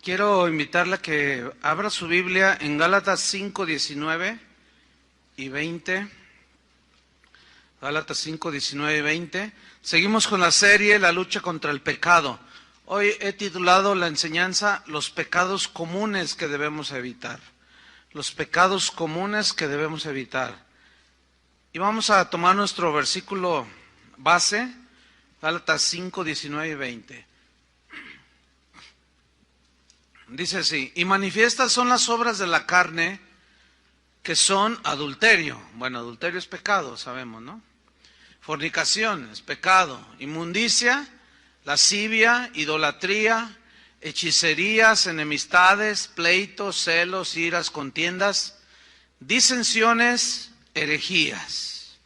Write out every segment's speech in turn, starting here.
Quiero invitarla a que abra su Biblia en Gálatas 5, 19 y 20. Gálatas 5, 19 y 20. Seguimos con la serie La lucha contra el pecado. Hoy he titulado la enseñanza Los pecados comunes que debemos evitar. Los pecados comunes que debemos evitar. Y vamos a tomar nuestro versículo base, Gálatas 5, 19 y 20. Dice así: y manifiestas son las obras de la carne, que son adulterio. Bueno, adulterio es pecado, sabemos, ¿no? Fornicación es pecado. Inmundicia, lascivia, idolatría, hechicerías, enemistades, pleitos, celos, iras, contiendas, disensiones, herejías.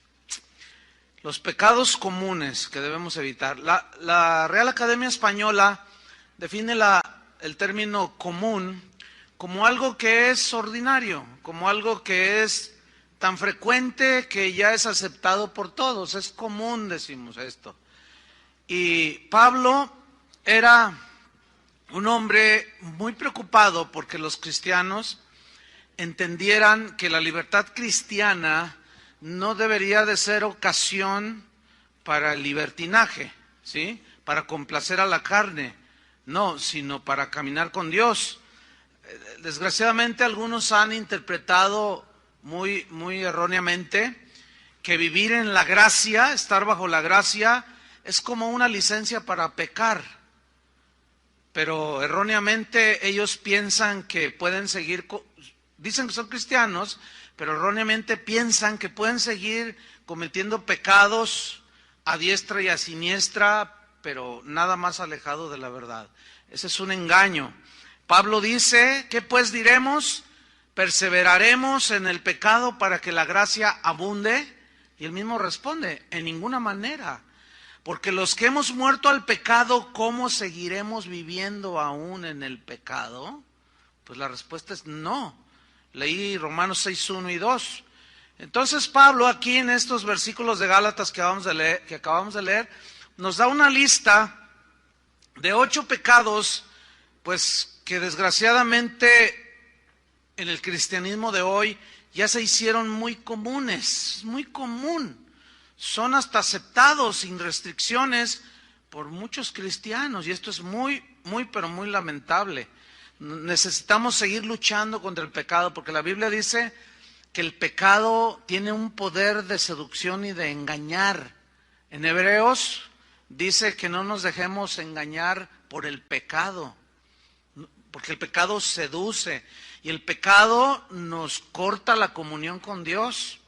Los pecados comunes que debemos evitar. La Real Academia Española define el término común como algo que es ordinario, como algo que es tan frecuente que ya es aceptado por todos. Es común, decimos esto. Y Pablo era un hombre muy preocupado porque los cristianos entendieran que la libertad cristiana no debería de ser ocasión para el libertinaje, ¿sí? Para complacer a la carne. No, sino para caminar con Dios. Desgraciadamente algunos han interpretado muy erróneamente que vivir en la gracia, estar bajo la gracia, es como una licencia para pecar. Pero erróneamente ellos piensan que pueden seguir, dicen que son cristianos, pero erróneamente piensan que pueden seguir cometiendo pecados a diestra y a siniestra, pero nada más alejado de la verdad. Ese es un engaño. Pablo dice: ¿qué pues diremos? ¿Perseveraremos en el pecado para que la gracia abunde? Y él mismo responde: en ninguna manera. Porque los que hemos muerto al pecado, ¿cómo seguiremos viviendo aún en el pecado? Pues la respuesta es no. Leí Romanos 6, 1 y 2. Entonces Pablo aquí en estos versículos de Gálatas que acabamos de leer, nos da una lista de 8 pecados, pues que desgraciadamente en el cristianismo de hoy ya se hicieron muy comunes, muy común. Son hasta aceptados sin restricciones por muchos cristianos, y esto es pero muy lamentable. Necesitamos seguir luchando contra el pecado, porque la Biblia dice que el pecado tiene un poder de seducción y de engañar. En Hebreos dice que no nos dejemos engañar por el pecado, porque el pecado seduce y el pecado nos corta la comunión con Dios.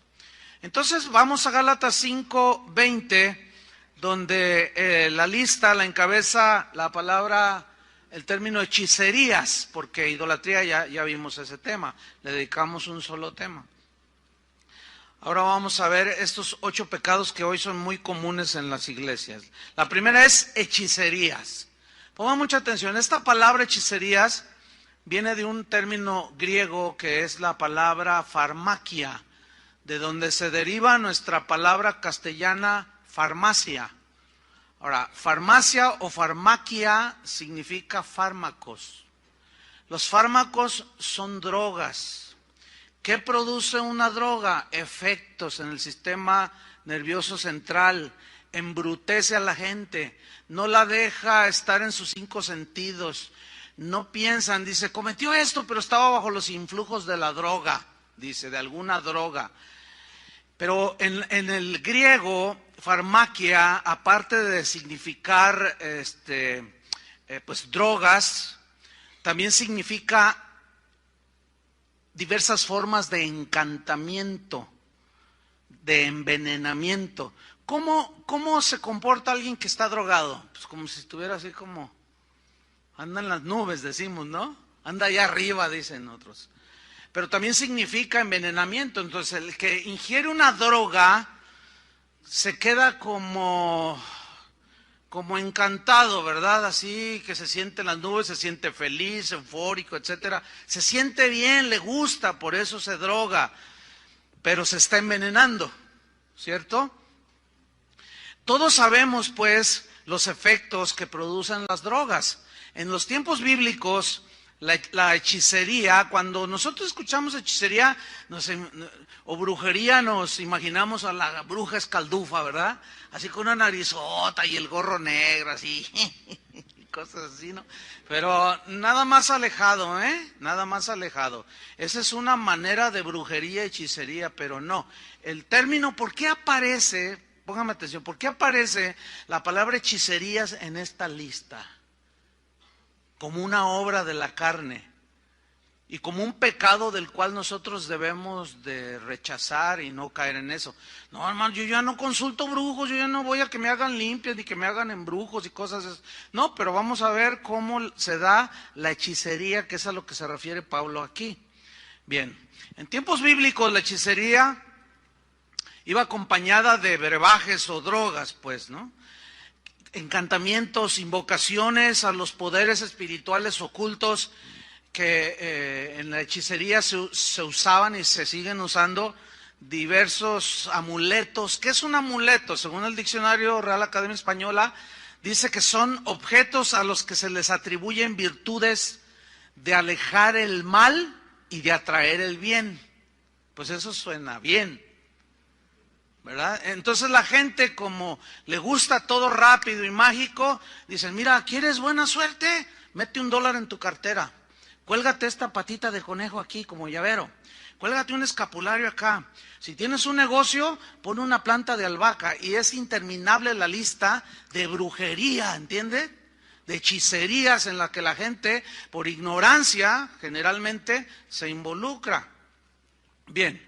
Entonces vamos a Gálatas 5, 20, donde la lista la encabeza la palabra, el término hechicerías, porque idolatría ya vimos ese tema, le dedicamos un solo tema. Ahora vamos a ver estos 8 pecados que hoy son muy comunes en las iglesias. La primera es hechicerías. Pongan mucha atención, esta palabra hechicerías viene de un término griego que es la palabra farmaquia, de donde se deriva nuestra palabra castellana farmacia. Ahora, farmacia o farmaquia significa fármacos. Los fármacos son drogas. ¿Qué produce una droga? Efectos en el sistema nervioso central, embrutece a la gente, no la deja estar en sus 5 sentidos, no piensan, dice, cometió esto, pero estaba bajo los influjos de la droga, dice, de alguna droga. Pero en el griego, farmaquia, aparte de significar pues drogas, también significa diversas formas de encantamiento, de envenenamiento. ¿Cómo se comporta alguien que está drogado? Pues como si estuviera así como, anda en las nubes, decimos, ¿no? Anda allá arriba, dicen otros. Pero también significa envenenamiento. Entonces el que ingiere una droga se queda como encantado, ¿verdad? Así que se siente en las nubes, se siente feliz, eufórico, etcétera. Se siente bien, le gusta, por eso se droga, pero se está envenenando, ¿cierto? Todos sabemos, pues, los efectos que producen las drogas. En los tiempos bíblicos, La hechicería, cuando nosotros escuchamos hechicería o brujería, nos imaginamos a la bruja escaldufa, ¿verdad? Así con una narizota y el gorro negro, así, cosas así, ¿no? Pero nada más alejado, nada más alejado. Esa es una manera de brujería, hechicería, pero no. El término, ¿por qué aparece? Póngame atención, ¿por qué aparece la palabra hechicerías en esta lista? Como una obra de la carne y como un pecado del cual nosotros debemos de rechazar y no caer en eso. No, hermano, yo ya no consulto brujos, yo ya no voy a que me hagan limpias ni que me hagan embrujos y cosas así. No, pero vamos a ver cómo se da la hechicería, que es a lo que se refiere Pablo aquí. Bien, en tiempos bíblicos la hechicería iba acompañada de brebajes o drogas, pues, ¿no? Encantamientos, invocaciones a los poderes espirituales ocultos que en la hechicería se usaban y se siguen usando diversos amuletos. ¿Qué es un amuleto? Según el diccionario Real Academia Española, dice que son objetos a los que se les atribuyen virtudes de alejar el mal y de atraer el bien. Pues eso suena bien, ¿verdad? Entonces la gente, como le gusta todo rápido y mágico, dicen, mira, ¿quieres buena suerte? Mete $1 en tu cartera, cuélgate esta patita de conejo aquí como llavero, cuélgate un escapulario acá. Si tienes un negocio, pon una planta de albahaca, y es interminable la lista de brujería, ¿entiende? De hechicerías en la que la gente, por ignorancia, generalmente se involucra. Bien.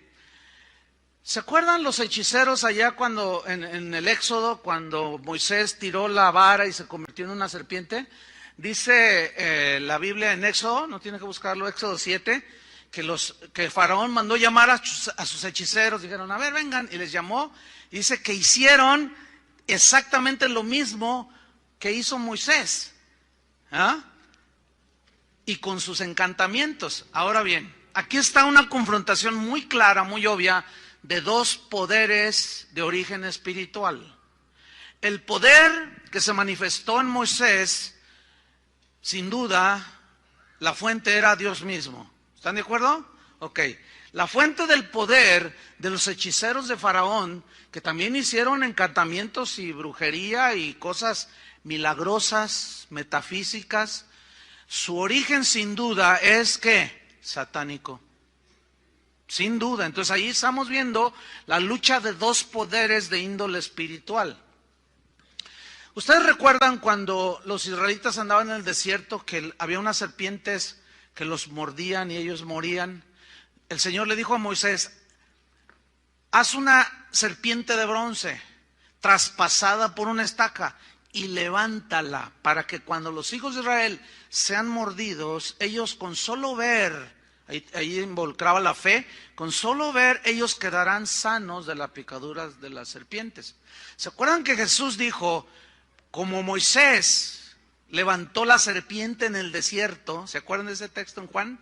¿Se acuerdan los hechiceros allá cuando en el Éxodo, cuando Moisés tiró la vara y se convirtió en una serpiente? Dice la Biblia en Éxodo, no tiene que buscarlo, Éxodo 7, que Faraón mandó llamar a sus hechiceros, dijeron, a ver, vengan, y les llamó, y dice que hicieron exactamente lo mismo que hizo Moisés, ¿ah? Y con sus encantamientos. Ahora bien, aquí está una confrontación muy clara, muy obvia, de dos poderes de origen espiritual. El poder que se manifestó en Moisés, sin duda, la fuente era Dios mismo. ¿Están de acuerdo? Ok. La fuente del poder de los hechiceros de Faraón, que también hicieron encantamientos y brujería y cosas milagrosas, metafísicas, su origen sin duda es ¿qué? Satánico. Sin duda. Entonces ahí estamos viendo la lucha de dos poderes de índole espiritual. ¿Ustedes recuerdan cuando los israelitas andaban en el desierto que había unas serpientes que los mordían y ellos morían? El Señor le dijo a Moisés, haz una serpiente de bronce traspasada por una estaca y levántala para que cuando los hijos de Israel sean mordidos, ellos con solo ver, ahí involucraba la fe, con solo ver ellos quedarán sanos de la picadura de las serpientes. ¿Se acuerdan que Jesús dijo, como Moisés levantó la serpiente en el desierto? ¿Se acuerdan de ese texto en Juan?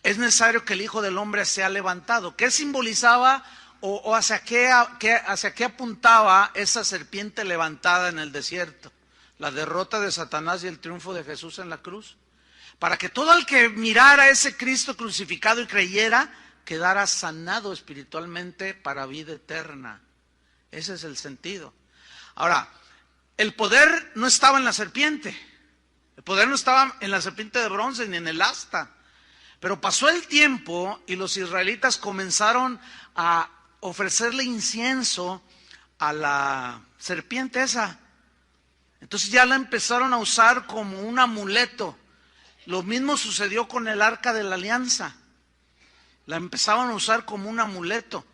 Es necesario que el Hijo del Hombre sea levantado. ¿Qué simbolizaba o hacia qué apuntaba esa serpiente levantada en el desierto? La derrota de Satanás y el triunfo de Jesús en la cruz. Para que todo el que mirara a ese Cristo crucificado y creyera, quedara sanado espiritualmente para vida eterna. Ese es el sentido. Ahora, el poder no estaba en la serpiente. El poder no estaba en la serpiente de bronce ni en el asta. Pero pasó el tiempo y los israelitas comenzaron a ofrecerle incienso a la serpiente esa. Entonces ya la empezaron a usar como un amuleto. Lo mismo sucedió con el Arca de la Alianza. La empezaban a usar como un amuleto,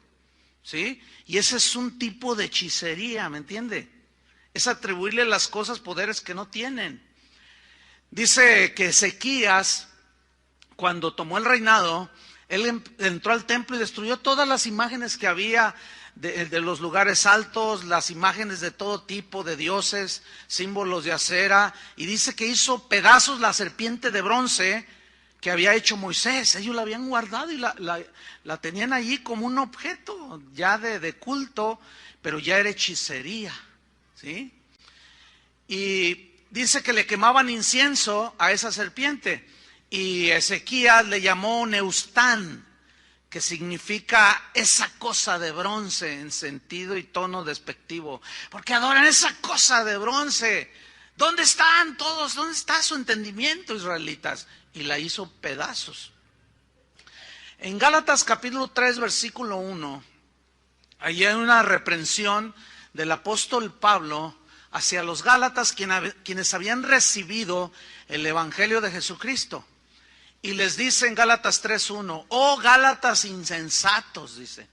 ¿sí? Y ese es un tipo de hechicería, ¿me entiende? Es atribuirle las cosas poderes que no tienen. Dice que Ezequías, cuando tomó el reinado, él entró al templo y destruyó todas las imágenes que había de los lugares altos, las imágenes de todo tipo de dioses, símbolos de acera, y dice que hizo pedazos la serpiente de bronce que había hecho Moisés. Ellos la habían guardado y la tenían allí como un objeto ya de culto, pero ya era hechicería, ¿sí? Y dice que le quemaban incienso a esa serpiente. Y Ezequías le llamó Neustán, que significa esa cosa de bronce en sentido y tono despectivo, porque adoran esa cosa de bronce. ¿Dónde están todos? ¿Dónde está su entendimiento, israelitas? Y la hizo pedazos. En Gálatas capítulo 3, versículo 1, allí hay una reprensión del apóstol Pablo hacia los Gálatas, quienes habían recibido el evangelio de Jesucristo. Y les dice en Gálatas 3:1, oh Gálatas insensatos, dice,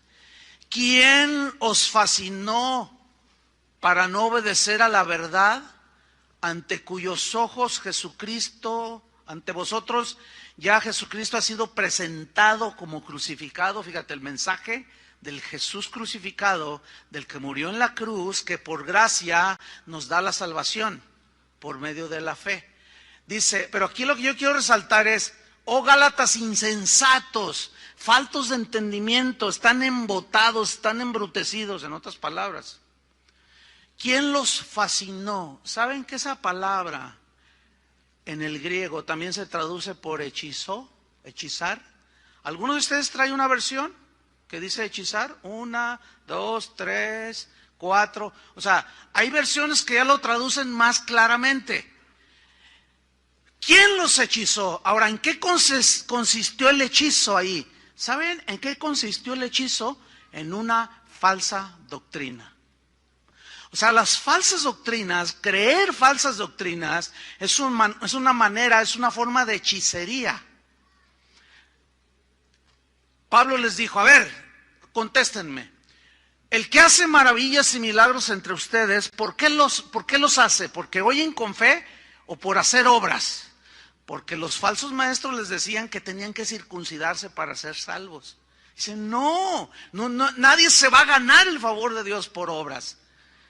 ¿quién os fascinó para no obedecer a la verdad, ante cuyos ojos Jesucristo, ante vosotros ya Jesucristo ha sido presentado como crucificado? Fíjate el mensaje del Jesús crucificado, del que murió en la cruz, que por gracia nos da la salvación por medio de la fe. Dice, pero aquí lo que yo quiero resaltar es, oh Gálatas insensatos, faltos de entendimiento, están embotados, están embrutecidos, en otras palabras. ¿Quién los fascinó? ¿Saben que esa palabra en el griego también se traduce por hechizó, hechizar? ¿Alguno de ustedes trae una versión que dice hechizar? 1, 2, 3, 4. O sea, hay versiones que ya lo traducen más claramente. ¿Quién los hechizó? Ahora, ¿en qué consistió el hechizo ahí? ¿Saben en qué consistió el hechizo? En una falsa doctrina. O sea, las falsas doctrinas, creer falsas doctrinas, es una manera, es una forma de hechicería. Pablo les dijo, a ver, contéstenme. El que hace maravillas y milagros entre ustedes, ¿por qué los hace? ¿Porque oyen con fe o por hacer obras? Porque los falsos maestros les decían que tenían que circuncidarse para ser salvos. Dicen, no, nadie se va a ganar el favor de Dios por obras.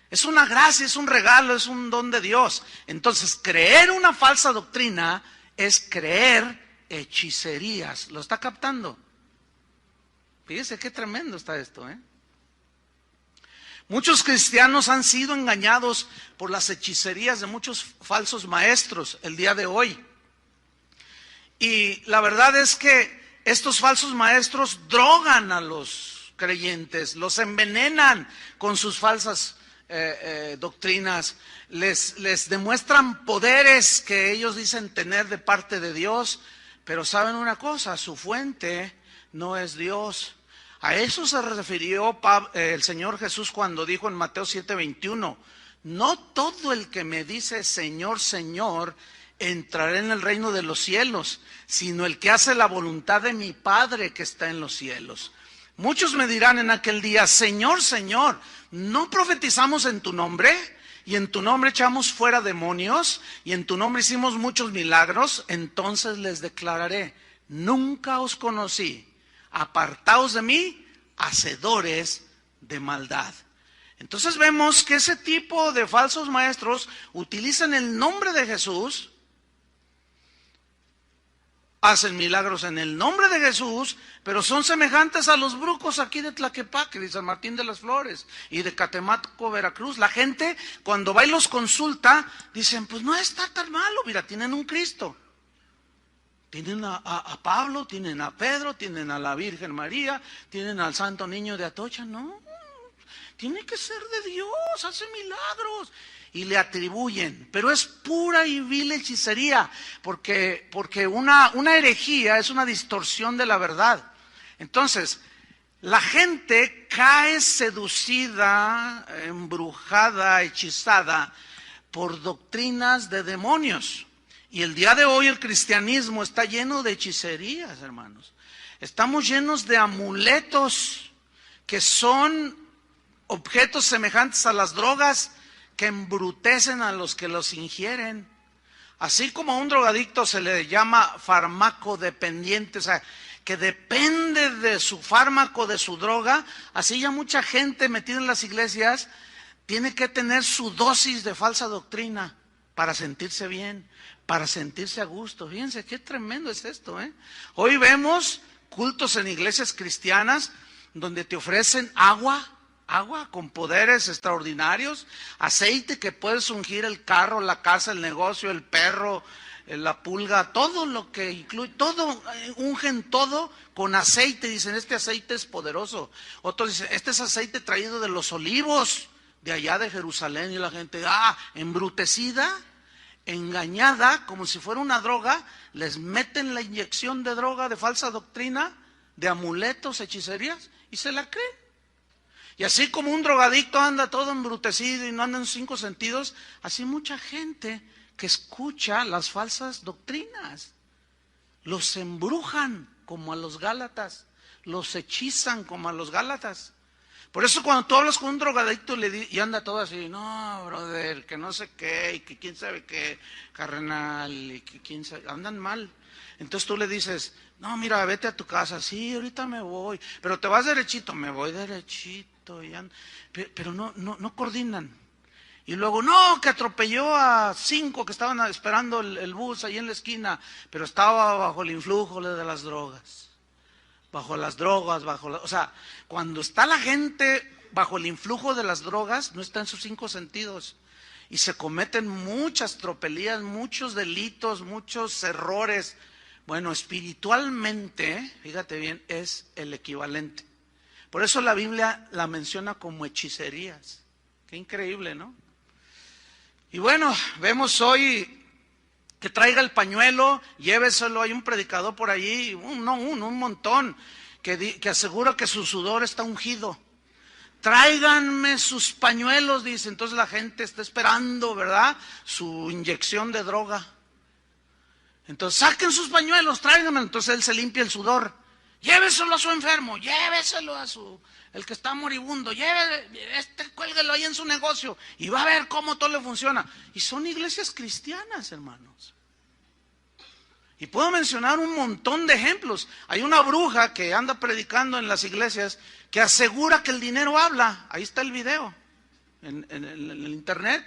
Es una gracia, es un regalo, es un don de Dios. Entonces, creer una falsa doctrina es creer hechicerías. ¿Lo está captando? Fíjese qué tremendo está esto, ¿eh? Muchos cristianos han sido engañados por las hechicerías de muchos falsos maestros el día de hoy. Y la verdad es que estos falsos maestros drogan a los creyentes, los envenenan con sus falsas doctrinas, les demuestran poderes que ellos dicen tener de parte de Dios, pero saben una cosa, su fuente no es Dios. A eso se refirió el Señor Jesús cuando dijo en Mateo 7:21, no todo el que me dice Señor, Señor, entrará en el reino de los cielos, sino el que hace la voluntad de mi Padre que está en los cielos. Muchos me dirán en aquel día, Señor, Señor, ¿no profetizamos en tu nombre? Y en tu nombre echamos fuera demonios, y en tu nombre hicimos muchos milagros. Entonces les declararé, nunca os conocí, apartaos de mí, hacedores de maldad. Entonces vemos que ese tipo de falsos maestros utilizan el nombre de Jesús, hacen milagros en el nombre de Jesús, pero son semejantes a los brucos aquí de Tlaquepaque, de San Martín de las Flores y de Catemaco, Veracruz. La gente cuando va y los consulta, dicen, pues no está tan malo, mira, tienen un Cristo. Tienen a Pablo, tienen a Pedro, tienen a la Virgen María, tienen al Santo Niño de Atocha. No, tiene que ser de Dios, hace milagros. Y le atribuyen, pero es pura y vil hechicería, porque una herejía es una distorsión de la verdad. Entonces, la gente cae seducida, embrujada, hechizada por doctrinas de demonios. Y el día de hoy el cristianismo está lleno de hechicerías, hermanos. Estamos llenos de amuletos que son objetos semejantes a las drogas, que embrutecen a los que los ingieren. Así como a un drogadicto se le llama farmacodependiente, o sea, que depende de su fármaco, de su droga, así ya mucha gente metida en las iglesias tiene que tener su dosis de falsa doctrina para sentirse bien, para sentirse a gusto. Fíjense qué tremendo es esto, ¿eh? Hoy vemos cultos en iglesias cristianas donde te ofrecen agua con poderes extraordinarios, aceite que puedes ungir el carro, la casa, el negocio, el perro, la pulga, todo lo que incluye, todo, ungen todo con aceite, dicen, este aceite es poderoso. Otros dicen, este es aceite traído de los olivos, de allá de Jerusalén, y la gente, embrutecida, engañada, como si fuera una droga, les meten la inyección de droga, de falsa doctrina, de amuletos, hechicerías, y se la creen. Y así como un drogadicto anda todo embrutecido y no anda en 5 sentidos, así mucha gente que escucha las falsas doctrinas, los embrujan como a los Gálatas, los hechizan como a los Gálatas. Por eso cuando tú hablas con un drogadicto y anda todo así, no, brother, que no sé qué, y que quién sabe qué, carnal, y que quién sabe, andan mal. Entonces tú le dices, no, mira, vete a tu casa, sí, ahorita me voy, pero te vas derechito, me voy derechito, pero no coordinan. Y luego, no, que atropelló a 5 que estaban esperando el bus ahí en la esquina, pero estaba bajo el influjo de las drogas. Bajo las drogas, o sea, cuando está la gente bajo el influjo de las drogas, no está en sus 5 sentidos. Y se cometen muchas tropelías, muchos delitos, muchos errores. Bueno, espiritualmente, fíjate bien, es el equivalente. Por eso la Biblia la menciona como hechicerías. Qué increíble, ¿no? Y bueno, vemos hoy que traiga el pañuelo, lléveselo, hay un predicador por allí, un montón, que asegura que su sudor está ungido. Tráiganme sus pañuelos, dice. Entonces la gente está esperando, ¿verdad?, su inyección de droga. Entonces saquen sus pañuelos, tráiganme. Entonces él se limpia el sudor. Lléveselo a su enfermo, lléveselo a el que está moribundo, cuélguelo ahí en su negocio y va a ver cómo todo le funciona. Y son iglesias cristianas, hermanos. Y puedo mencionar un montón de ejemplos. Hay una bruja que anda predicando en las iglesias que asegura que el dinero habla. Ahí está el video en el internet.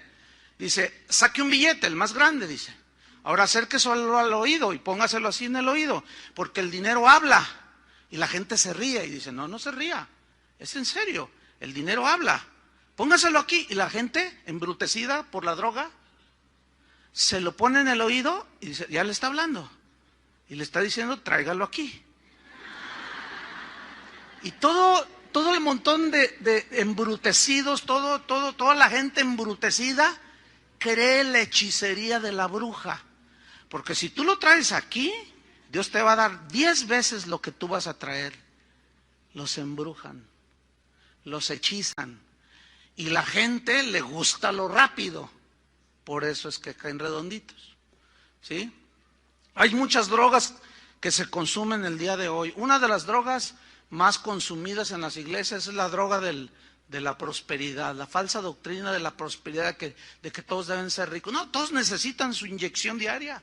Dice, saque un billete, el más grande, dice. Ahora acérqueselo al oído y póngaselo así en el oído, porque el dinero habla. Y la gente se ríe y dice, no se ría, es en serio, el dinero habla. Póngaselo aquí. Y la gente, embrutecida por la droga, se lo pone en el oído y dice, ya le está hablando. Y le está diciendo, tráigalo aquí. Y todo el montón de embrutecidos, toda la gente embrutecida cree la hechicería de la bruja. Porque si tú lo traes aquí, Dios te va a dar 10 veces lo que tú vas a traer. Los embrujan, los hechizan. Y la gente le gusta lo rápido. Por eso es que caen redonditos. ¿Sí? Hay muchas drogas que se consumen el día de hoy. Una de las drogas más consumidas en las iglesias es la droga de la prosperidad, la falsa doctrina de la prosperidad, de que todos deben ser ricos. No, todos necesitan su inyección diaria.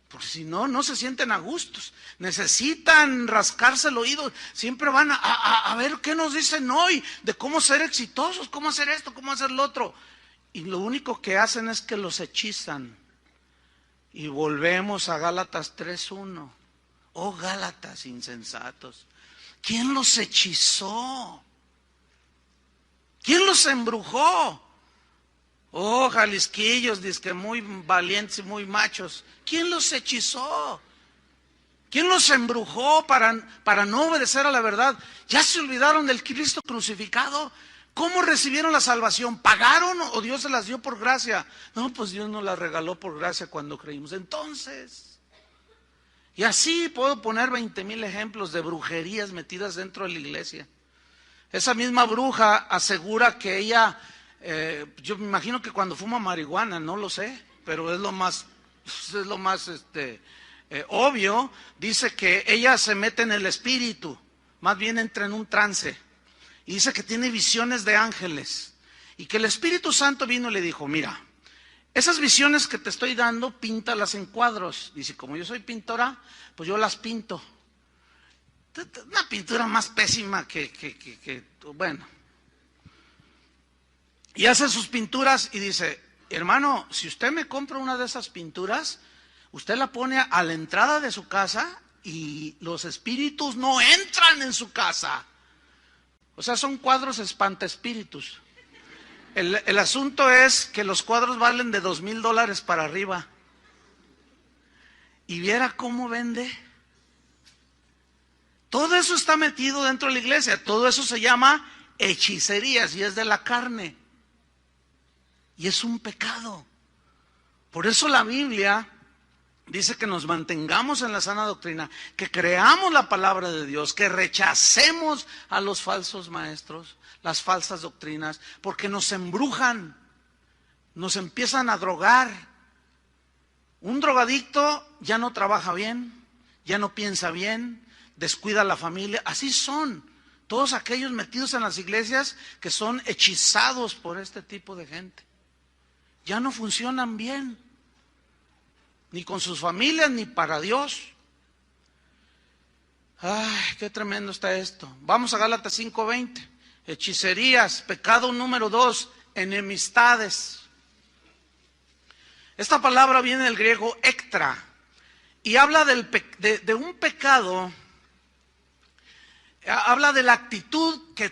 Porque si no, no se sienten a gustos. Necesitan rascarse el oído. Siempre van a ver qué nos dicen hoy de cómo ser exitosos, cómo hacer esto, cómo hacer lo otro. Y lo único que hacen es que los hechizan. Y volvemos a Gálatas 3:1. Oh, Gálatas insensatos. ¿Quién los hechizó? ¿Quién los embrujó? Oh, jalisquillos, dizque muy valientes y muy machos. ¿Quién los hechizó? ¿Quién los embrujó para no obedecer a la verdad? ¿Ya se olvidaron del Cristo crucificado? ¿Cómo recibieron la salvación? ¿Pagaron o Dios se las dio por gracia? No, pues Dios nos las regaló por gracia cuando creímos. Entonces, y así puedo poner 20,000 ejemplos de brujerías metidas dentro de la iglesia. Esa misma bruja asegura que ella, yo me imagino que cuando fuma marihuana, no lo sé, pero es lo más obvio, dice que ella se mete en el espíritu, más bien entra en un trance, y dice que tiene visiones de ángeles, y que el Espíritu Santo vino y le dijo, mira, esas visiones que te estoy dando, píntalas en cuadros. Dice, como yo soy pintora, pues yo las pinto. Una pintura más pésima que bueno. Y hace sus pinturas y dice, hermano, si usted me compra una de esas pinturas, usted la pone a la entrada de su casa y los espíritus no entran en su casa. O sea, son cuadros espantaespíritus. El asunto es que los cuadros valen de $2,000 para arriba. y viera cómo vende. Todo eso está metido dentro de la iglesia. Todo eso se llama hechicerías y es de la carne. Y es un pecado. Por eso la Biblia dice que nos mantengamos en la sana doctrina, que creamos la palabra de Dios, que rechacemos a los falsos maestros, las falsas doctrinas, porque nos embrujan, nos empiezan a drogar. Un drogadicto ya no trabaja bien, ya no piensa bien, descuida a la familia. Así son todos aquellos metidos en las iglesias que son hechizados por este tipo de gente. Ya no funcionan bien, ni con sus familias, ni para Dios. Ay, qué tremendo está esto. Vamos a Gálatas 5:20. Hechicerías, pecado número 2, enemistades. Esta palabra viene del griego ektra y habla de un pecado, habla de la actitud que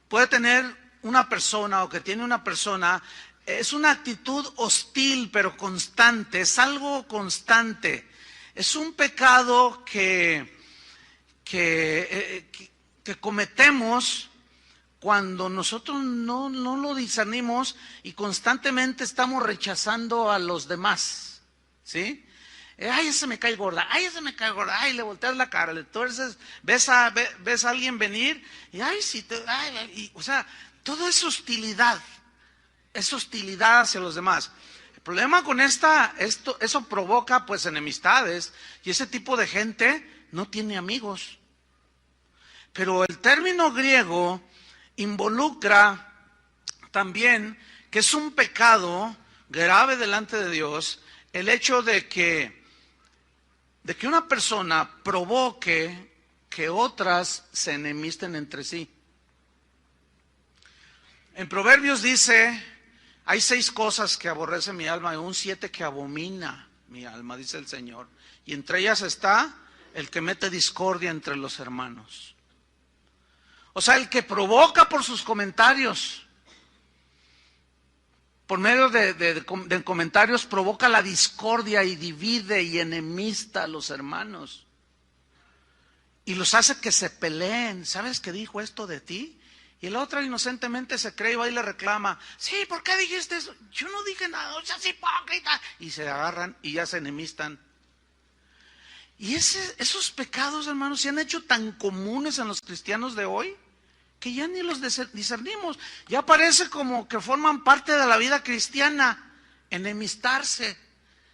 puede tener una persona o que tiene una persona. Es una actitud hostil pero constante, es algo constante. Es un pecado que cometemos cuando nosotros no lo discernimos y constantemente estamos rechazando a los demás, ¿sí? Ay, ese me cae gorda, ay, ese me cae gorda, ay, le volteas la cara, le tuerces, ves a alguien venir y ay, sí, o sea, todo es hostilidad hacia los demás. El problema con eso provoca pues enemistades y ese tipo de gente no tiene amigos. Pero el término griego involucra también que es un pecado grave delante de Dios el hecho de que una persona provoque que otras se enemisten entre sí. En Proverbios dice, hay 6 cosas que aborrece mi alma y un 7 que abomina mi alma, dice el Señor. Y entre ellas está el que mete discordia entre los hermanos. O sea, el que provoca por sus comentarios, por medio de comentarios, provoca la discordia y divide y enemista a los hermanos. Y los hace que se peleen. ¿Sabes qué dijo esto de ti? Y la otra inocentemente se cree y va y le reclama. Sí, ¿por qué dijiste eso? Yo no dije nada, o sea, es hipócrita. Y se agarran y ya se enemistan. Y esos pecados, hermanos, se han hecho tan comunes en los cristianos de hoy que ya ni los discernimos. Ya parece como que forman parte de la vida cristiana. Enemistarse,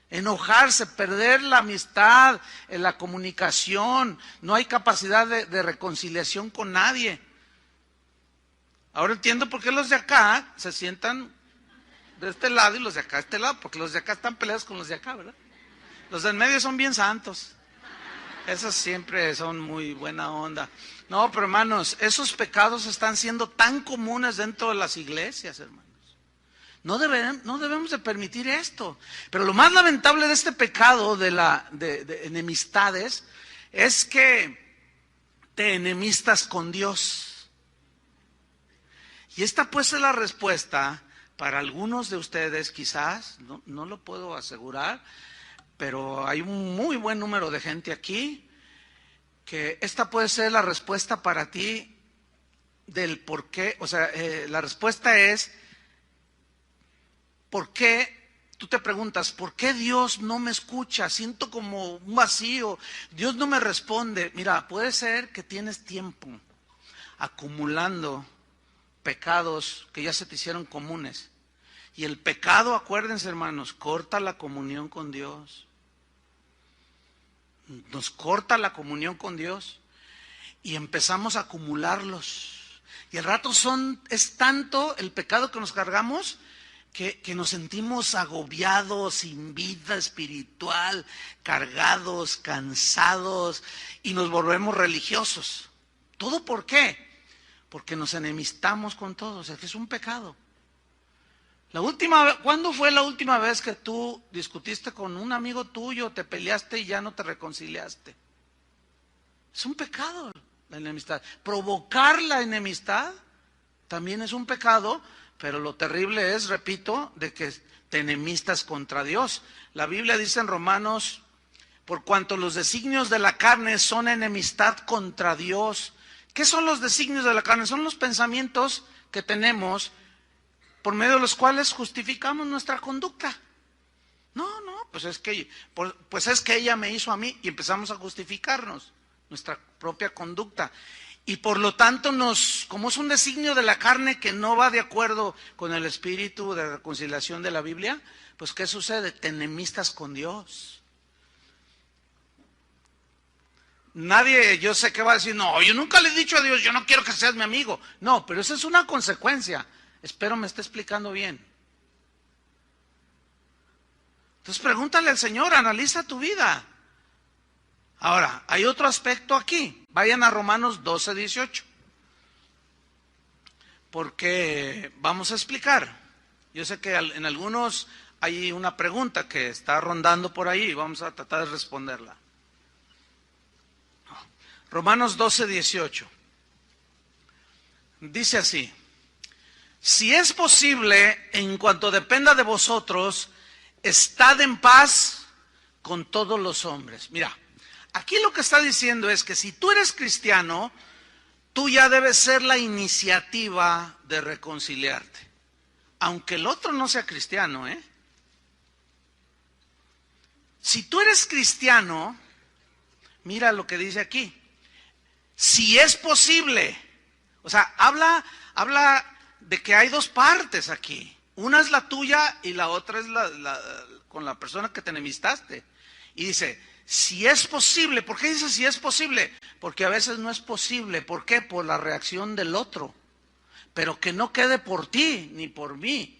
enojarse, perder la amistad, la comunicación. No hay capacidad de reconciliación con nadie. Ahora entiendo por qué los de acá se sientan de este lado y los de acá de este lado, porque los de acá están peleados con los de acá, ¿verdad? Los del medio son bien santos. Esos siempre son muy buena onda. No, pero hermanos, esos pecados están siendo tan comunes dentro de las iglesias, hermanos. No debemos de permitir esto. Pero lo más lamentable de este pecado de enemistades es que te enemistas con Dios. Y esta pues es la respuesta para algunos de ustedes, quizás, no lo puedo asegurar, pero hay un muy buen número de gente aquí, que esta puede ser la respuesta para ti del por qué. O sea, la respuesta es, ¿por qué? Tú te preguntas, ¿por qué Dios no me escucha? Siento como un vacío, Dios no me responde. Mira, puede ser que tienes tiempo acumulando pecados que ya se te hicieron comunes. Y el pecado, acuérdense hermanos, corta la comunión con Dios. Nos corta la comunión con Dios y empezamos a acumularlos. Y al rato es tanto el pecado que nos cargamos que nos sentimos agobiados, sin vida espiritual, cargados, cansados y nos volvemos religiosos. ¿Todo por qué? Porque nos enemistamos con todos. Es que es un pecado. ¿Cuándo fue la última vez que tú discutiste con un amigo tuyo, te peleaste y ya no te reconciliaste? Es un pecado la enemistad. Provocar la enemistad también es un pecado, pero lo terrible es, repito, de que te enemistas contra Dios. La Biblia dice en Romanos por cuanto los designios de la carne son enemistad contra Dios. ¿Qué son los designios de la carne? Son los pensamientos que tenemos por medio de los cuales justificamos nuestra conducta. No, pues es que ella me hizo a mí, y empezamos a justificarnos nuestra propia conducta. Y por lo tanto, como es un designio de la carne que no va de acuerdo con el espíritu de reconciliación de la Biblia, pues ¿qué sucede? Te enemistas con Dios. Nadie, yo sé que va a decir, no, yo nunca le he dicho a Dios, yo no quiero que seas mi amigo. No, pero esa es una consecuencia. Espero me esté explicando bien. Entonces pregúntale al Señor, analiza tu vida. Ahora, hay otro aspecto aquí. Vayan a Romanos 12:18. Porque vamos a explicar. Yo sé que en algunos hay una pregunta que está rondando por ahí y vamos a tratar de responderla. Romanos 12:18. Dice así: si es posible, en cuanto dependa de vosotros, estad en paz con todos los hombres. Mira, aquí lo que está diciendo es que si tú eres cristiano, tú ya debes ser la iniciativa de reconciliarte. Aunque el otro no sea cristiano, Si tú eres cristiano, mira lo que dice aquí. Si es posible, o sea, habla de que hay dos partes aquí. Una es la tuya y la otra es con la persona que te enemistaste. Y dice, si es posible. ¿Por qué dice si es posible? Porque a veces no es posible. ¿Por qué? Por la reacción del otro. Pero que no quede por ti ni por mí.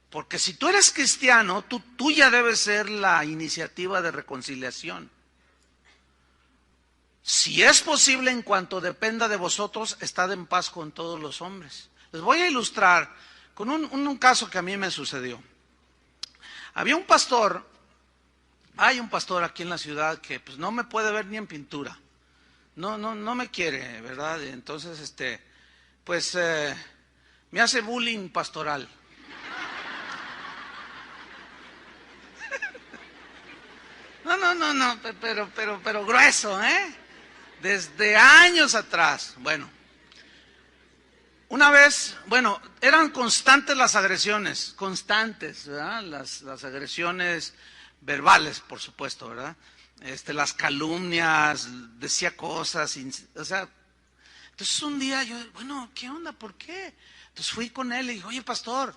Porque si tú eres cristiano, tú ya debes ser la iniciativa de reconciliación. Si es posible, en cuanto dependa de vosotros, estad en paz con todos los hombres. Les voy a ilustrar con un caso que a mí me sucedió. Había un pastor, hay un pastor aquí en la ciudad que pues no me puede ver ni en pintura. No me quiere, ¿verdad? Entonces, me hace bullying pastoral. No, pero grueso, Desde años atrás. Bueno, una vez, eran constantes las agresiones, constantes, ¿verdad? Las agresiones verbales, por supuesto, ¿verdad? Las calumnias, decía cosas, o sea, entonces un día yo, ¿qué onda? ¿Por qué? Entonces fui con él y dije, oye, pastor,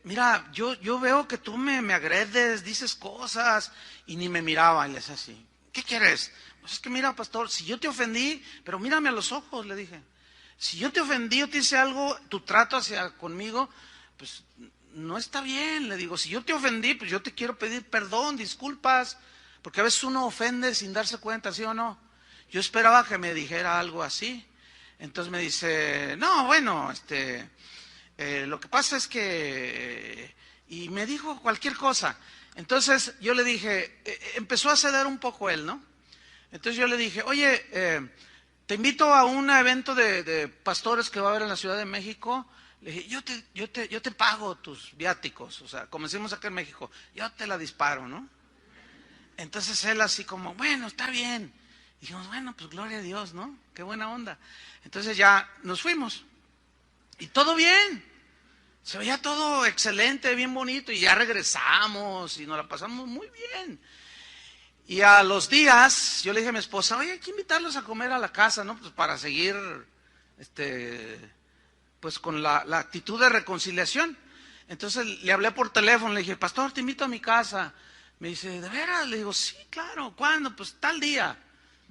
mira, yo veo que tú me agredes, dices cosas, y ni me miraba, y le decía así, ¿qué quieres? Pues es que mira, pastor, si yo te ofendí, pero mírame a los ojos, le dije, si yo te ofendí o te hice algo, tu trato conmigo, pues no está bien, le digo, si yo te ofendí, pues yo te quiero pedir perdón, disculpas, porque a veces uno ofende sin darse cuenta, ¿sí o no? Yo esperaba que me dijera algo así, entonces me dice, no, lo que pasa es que, y me dijo cualquier cosa. Entonces yo le dije, empezó a ceder un poco él, ¿no? Entonces yo le dije, oye, te invito a un evento de pastores que va a haber en la Ciudad de México. Le dije, yo te pago tus viáticos, o sea, como decimos acá en México, yo te la disparo, ¿no? Entonces él así como, bueno, está bien. Y dijimos, bueno, pues gloria a Dios, ¿no? Qué buena onda. Entonces ya nos fuimos. Y todo bien, se veía todo excelente, bien bonito, y ya regresamos y nos la pasamos muy bien. Y a los días, yo le dije a mi esposa, oye, hay que invitarlos a comer a la casa, ¿no? Pues para seguir, pues con la actitud de reconciliación. Entonces le hablé por teléfono, le dije, pastor, te invito a mi casa. Me dice, ¿de veras? Le digo, sí, claro, ¿cuándo? Pues tal día.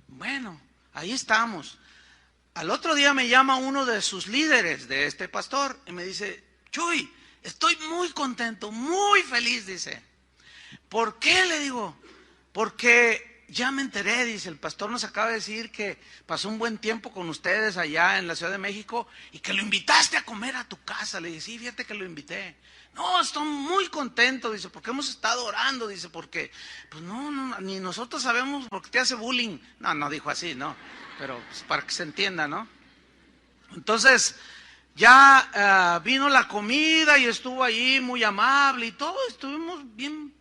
Bueno, ahí estamos. Al otro día me llama uno de sus líderes de este pastor y me dice, Chuy, estoy muy contento, muy feliz, dice. ¿Por qué? Le digo, porque ya me enteré, dice, el pastor nos acaba de decir que pasó un buen tiempo con ustedes allá en la Ciudad de México y que lo invitaste a comer a tu casa. Le dije, sí, fíjate que lo invité. No, estoy muy contento, dice, porque hemos estado orando, dice, porque, pues no, ni nosotros sabemos por qué te hace bullying. No dijo así, no, pero pues, para que se entienda, ¿no? Entonces, ya vino la comida y estuvo ahí muy amable y todo, estuvimos bien,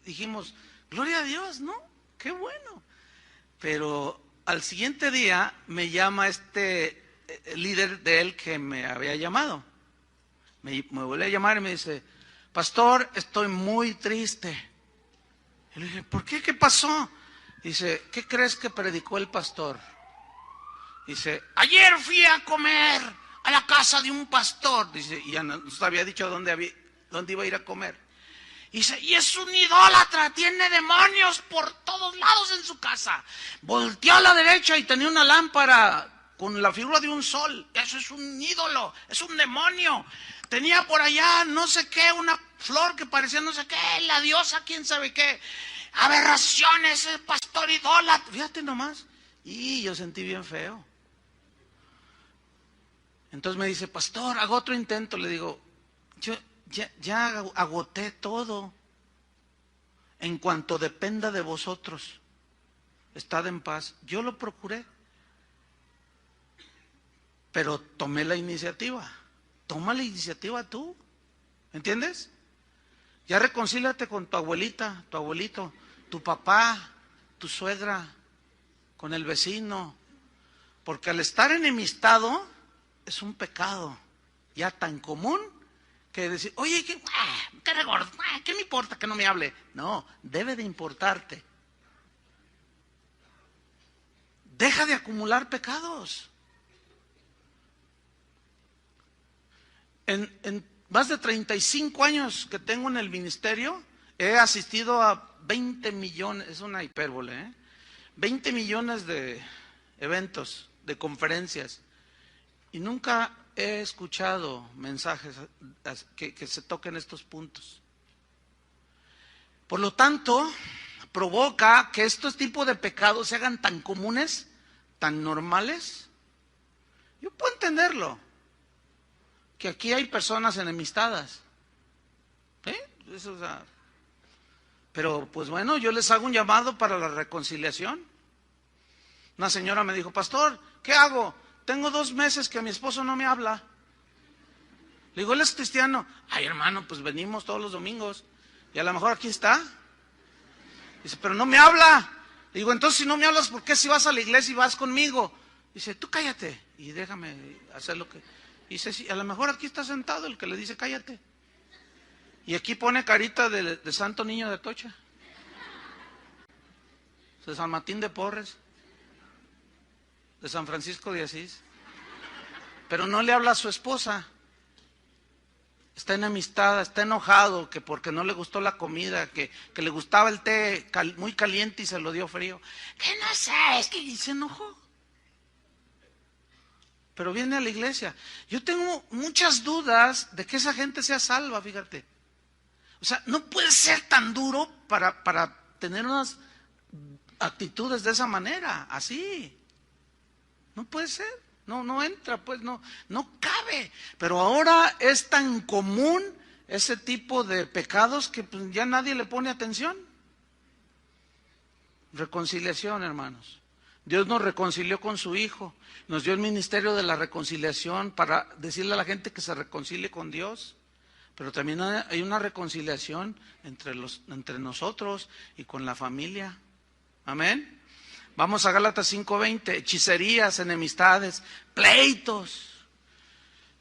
dijimos, Gloria a Dios, ¿no? Qué bueno. Pero al siguiente día me llama líder de él que me había llamado. Me vuelve a llamar y me dice, pastor, estoy muy triste. Y le dije, ¿por qué? ¿Qué pasó? Dice, ¿qué crees que predicó el pastor? Dice, ayer fui a comer a la casa de un pastor. Dice, y ya nos había dicho dónde iba a ir a comer. Dice, y es un idólatra, tiene demonios por todos lados en su casa. Volteó a la derecha y tenía una lámpara con la figura de un sol. Eso es un ídolo, es un demonio. Tenía por allá no sé qué, una flor que parecía no sé qué, la diosa, quién sabe qué. Aberraciones, el pastor idólatra. Fíjate nomás. Y yo sentí bien feo. Entonces me dice, pastor, hago otro intento. Le digo, yo ya agoté todo. En cuanto dependa de vosotros, estad en paz. Yo lo procuré, pero tomé la iniciativa. Toma la iniciativa tú, ¿entiendes? Ya reconcíliate con tu abuelita, tu abuelito, tu papá, tu suegra, con el vecino, porque al estar enemistado es un pecado ya tan común que decir, oye, ¿qué me importa que no me hable? No, debe de importarte. Deja de acumular pecados. En más de 35 años que tengo en el ministerio, he asistido a 20 millones, es una hipérbole, 20 millones de eventos, de conferencias, y nunca he escuchado mensajes que se toquen estos puntos. Por lo tanto, provoca que estos tipos de pecados se hagan tan comunes, tan normales. Yo puedo entenderlo, que aquí hay personas enemistadas, eso, o sea, pero pues bueno, yo les hago un llamado para la reconciliación. Una señora me dijo, pastor, ¿qué hago? Tengo 2 meses que mi esposo no me habla. Le digo, ¿él es cristiano? Ay, hermano, pues venimos todos los domingos y a lo mejor aquí está. Dice, pero no me habla. Le digo, entonces si no me hablas, ¿por qué si vas a la iglesia y vas conmigo? Dice, tú cállate y déjame hacer lo que... Dice, sí, a lo mejor aquí está sentado el que le dice cállate. Y aquí pone carita de Santo Niño de Atocha, de San Martín de Porres, de San Francisco de Asís. Pero no le habla a su esposa. Está enemistada, está enojado, que porque no le gustó la comida, que le gustaba el té muy caliente y se lo dio frío. Que no sé, es que se enojó. Pero viene a la iglesia. Yo tengo muchas dudas de que esa gente sea salva, fíjate. O sea, no puede ser tan duro para tener unas actitudes de esa manera, así. No puede ser. No entra, pues no cabe. Pero ahora es tan común ese tipo de pecados que pues, ya nadie le pone atención. Reconciliación, hermanos. Dios nos reconcilió con su Hijo, nos dio el ministerio de la reconciliación para decirle a la gente que se reconcilie con Dios, pero también hay una reconciliación entre nosotros y con la familia. Amén. Vamos a Gálatas 5:20, hechicerías, enemistades, pleitos.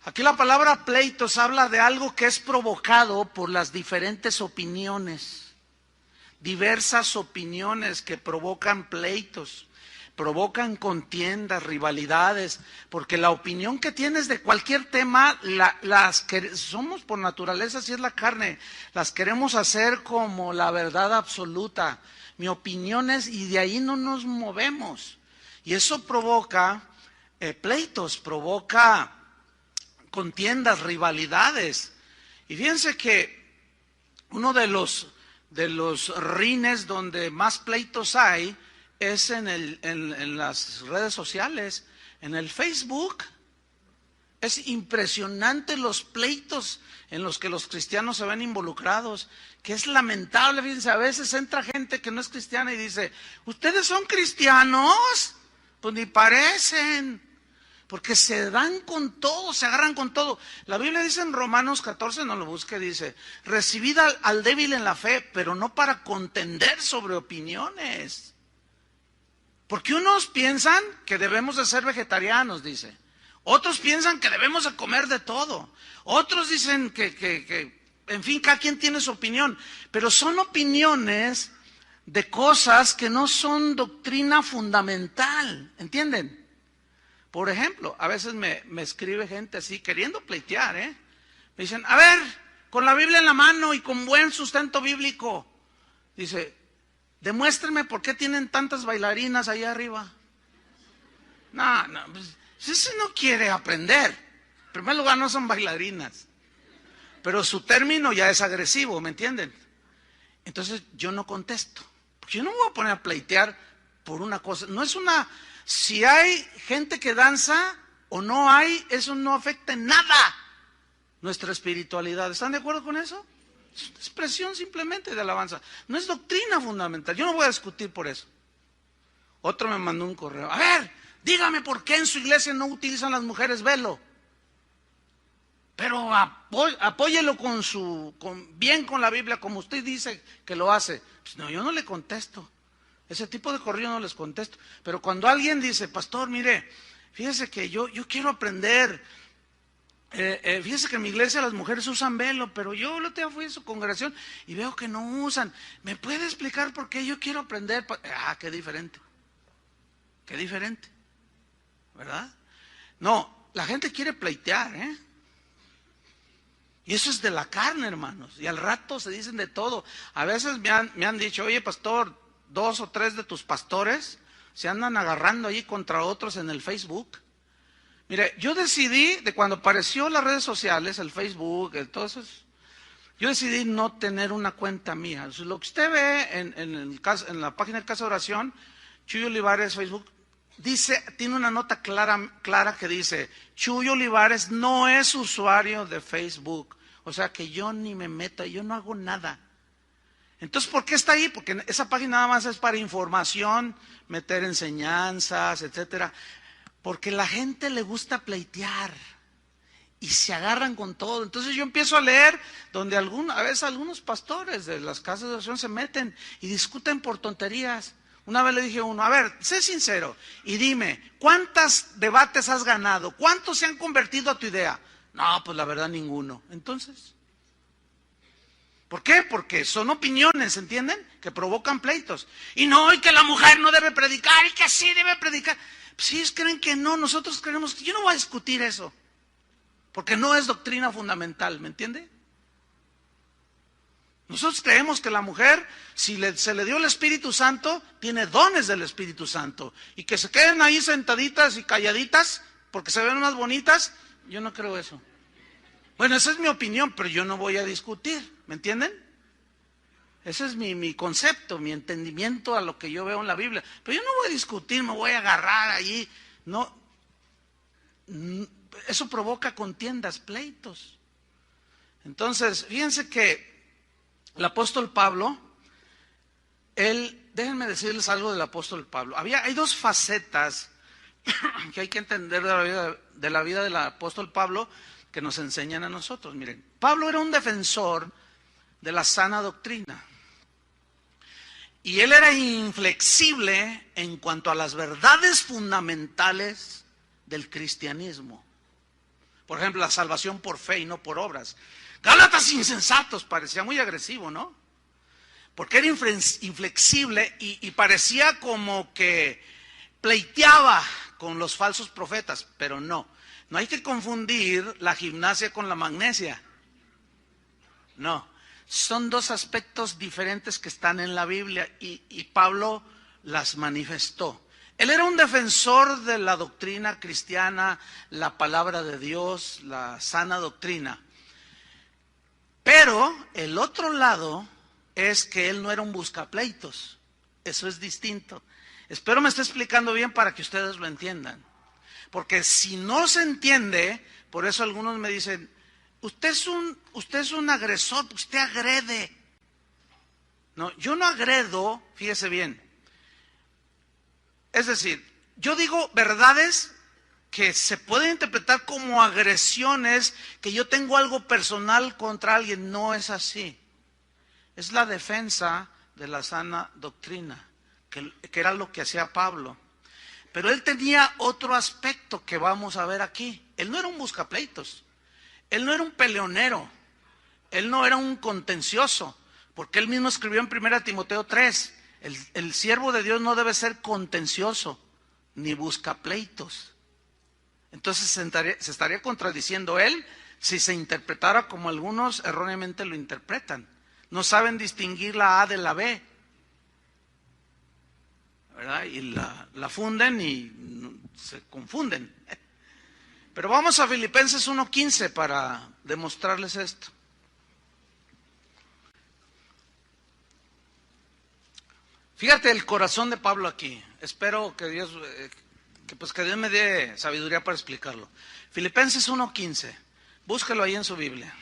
Aquí la palabra pleitos habla de algo que es provocado por las diferentes opiniones, diversas opiniones que provocan pleitos. Provocan contiendas, rivalidades, porque la opinión que tienes de cualquier tema, somos por naturaleza, así es la carne, las queremos hacer como la verdad absoluta. Mi opinión es, y de ahí no nos movemos. Y eso provoca pleitos, provoca contiendas, rivalidades. Y fíjense que uno de los rines donde más pleitos hay, es en las redes sociales, en el Facebook. Es impresionante los pleitos en los que los cristianos se ven involucrados, que es lamentable. Fíjense, a veces entra gente que no es cristiana y dice, ¿ustedes son cristianos? Pues ni parecen. Porque se dan con todo, se agarran con todo. La Biblia dice en Romanos 14, no lo busque, dice, recibid al débil en la fe, pero no para contender sobre opiniones. Porque unos piensan que debemos de ser vegetarianos, dice. Otros piensan que debemos de comer de todo. Otros dicen que en fin, cada quien tiene su opinión. Pero son opiniones de cosas que no son doctrina fundamental, ¿entienden? Por ejemplo, a veces me escribe gente así, queriendo pleitear, Me dicen, a ver, con la Biblia en la mano y con buen sustento bíblico, dice, demuéstrenme por qué tienen tantas bailarinas allá arriba. No, pues, ese no quiere aprender. En primer lugar, no son bailarinas. Pero su término ya es agresivo, ¿me entienden? Entonces, yo no contesto. Porque yo no me voy a poner a pleitear por una cosa. No es una... Si hay gente que danza o no hay, eso no afecta en nada nuestra espiritualidad. ¿Están de acuerdo con eso? Es una expresión simplemente de alabanza. No es doctrina fundamental. Yo no voy a discutir por eso. Otro me mandó un correo. A ver, dígame por qué en su iglesia no utilizan las mujeres velo. Pero apóyelo bien con la Biblia, como usted dice que lo hace. Pues no, yo no le contesto. Ese tipo de correo no les contesto. Pero cuando alguien dice, pastor, mire, fíjese que yo quiero aprender. Fíjese que en mi iglesia las mujeres usan velo, pero yo el otro día fui a su congregación y veo que no usan. ¿Me puede explicar por qué? Yo quiero aprender. Qué diferente. Qué diferente. ¿Verdad? No, la gente quiere pleitear, Y eso es de la carne, hermanos. Y al rato se dicen de todo. A veces me han dicho, oye, pastor, 2 o 3 de tus pastores se andan agarrando ahí contra otros en el Facebook. Mire, yo decidí, de cuando apareció las redes sociales, el Facebook, todo eso, yo decidí no tener una cuenta mía. Lo que usted ve en la página de Casa de Oración, Chuy Olivares Facebook, tiene una nota clara que dice, Chuy Olivares no es usuario de Facebook. O sea que yo ni me meto, yo no hago nada. Entonces, ¿por qué está ahí? Porque esa página nada más es para información, meter enseñanzas, etcétera. Porque la gente le gusta pleitear y se agarran con todo. Entonces yo empiezo a leer donde a veces algunos pastores de las casas de oración se meten y discuten por tonterías. Una vez le dije a uno, a ver, sé sincero y dime, ¿cuántos debates has ganado? ¿Cuántos se han convertido a tu idea? No, pues la verdad ninguno. Entonces... ¿por qué? Porque son opiniones, ¿entienden? Que provocan pleitos. Y que la mujer no debe predicar y que sí debe predicar. Pues si ellos creen que no, nosotros creemos que yo no voy a discutir eso. Porque no es doctrina fundamental, ¿me entiende? Nosotros creemos que la mujer, si se le dio el Espíritu Santo, tiene dones del Espíritu Santo. Y que se queden ahí sentaditas y calladitas, porque se ven unas bonitas, yo no creo eso. Bueno, esa es mi opinión, pero yo no voy a discutir, ¿me entienden? Ese es mi concepto, mi entendimiento a lo que yo veo en la Biblia. Pero yo no voy a discutir, me voy a agarrar allí. No, eso provoca contiendas, pleitos. Entonces, fíjense que el apóstol Pablo, déjenme decirles algo del apóstol Pablo. Hay 2 facetas que hay que entender de la vida del apóstol Pablo, que nos enseñan a nosotros. Miren, Pablo era un defensor de la sana doctrina. Y él era inflexible en cuanto a las verdades fundamentales del cristianismo. Por ejemplo, la salvación por fe y no por obras. Gálatas insensatos, parecía muy agresivo, ¿no? Porque era inflexible y parecía como que pleiteaba con los falsos profetas, pero no. No hay que confundir la gimnasia con la magnesia. No, son 2 aspectos diferentes que están en la Biblia y Pablo las manifestó. Él era un defensor de la doctrina cristiana, la palabra de Dios, la sana doctrina. Pero el otro lado es que él no era un buscapleitos. Eso es distinto. Espero me esté explicando bien para que ustedes lo entiendan. Porque si no se entiende, por eso algunos me dicen, usted es un agresor, usted agrede. No, yo no agredo, fíjese bien. Es decir, yo digo verdades que se pueden interpretar como agresiones, que yo tengo algo personal contra alguien. No es así. Es la defensa de la sana doctrina, que era lo que hacía Pablo. Pero él tenía otro aspecto que vamos a ver aquí. Él no era un buscapleitos, él no era un peleonero, él no era un contencioso, porque él mismo escribió en 1 Timoteo 3, el siervo de Dios no debe ser contencioso, ni buscapleitos. Entonces se estaría contradiciendo él si se interpretara como algunos erróneamente lo interpretan. No saben distinguir la A de la B, ¿verdad? Y la funden y se confunden. Pero vamos a Filipenses 1:15 para demostrarles esto. Fíjate el corazón de Pablo aquí. Espero que Dios me dé sabiduría para explicarlo. Filipenses 1:15. Búsquelo ahí en su Biblia.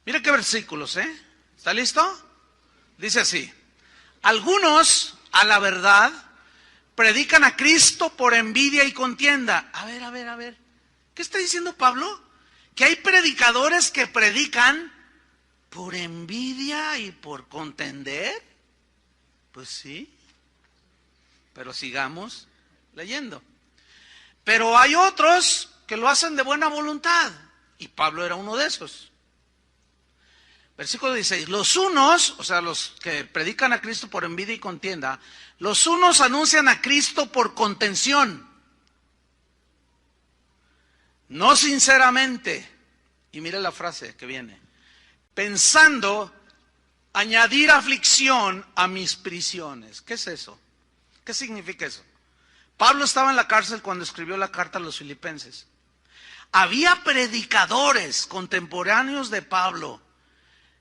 Mira qué versículos, ¿eh? ¿Está listo? Dice así: algunos, a la verdad, predican a Cristo por envidia y contienda. A ver. ¿Qué está diciendo Pablo? Que hay predicadores que predican por envidia y por contender. Pues sí. Pero sigamos leyendo. Pero hay otros que lo hacen de buena voluntad. Y Pablo era uno de esos. Versículo 16, los unos, o sea, los que predican a Cristo por envidia y contienda, los unos anuncian a Cristo por contención, no sinceramente, y mire la frase que viene, pensando añadir aflicción a mis prisiones. ¿Qué es eso? ¿Qué significa eso? Pablo estaba en la cárcel cuando escribió la carta a los filipenses. Había predicadores contemporáneos de Pablo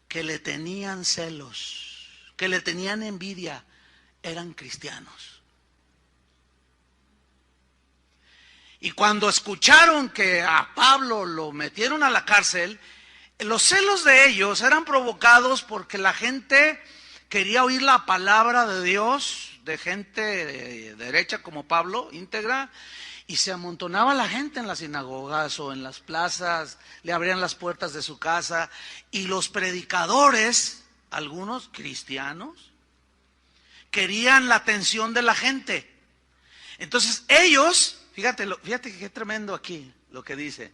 que le tenían celos, que le tenían envidia, eran cristianos. Y cuando escucharon que a Pablo lo metieron a la cárcel, los celos de ellos eran provocados porque la gente quería oír la palabra de Dios, de gente derecha como Pablo, íntegra, y se amontonaba la gente en las sinagogas o en las plazas, le abrían las puertas de su casa, y los predicadores, algunos cristianos, querían la atención de la gente. Entonces ellos, fíjate qué tremendo aquí lo que dice,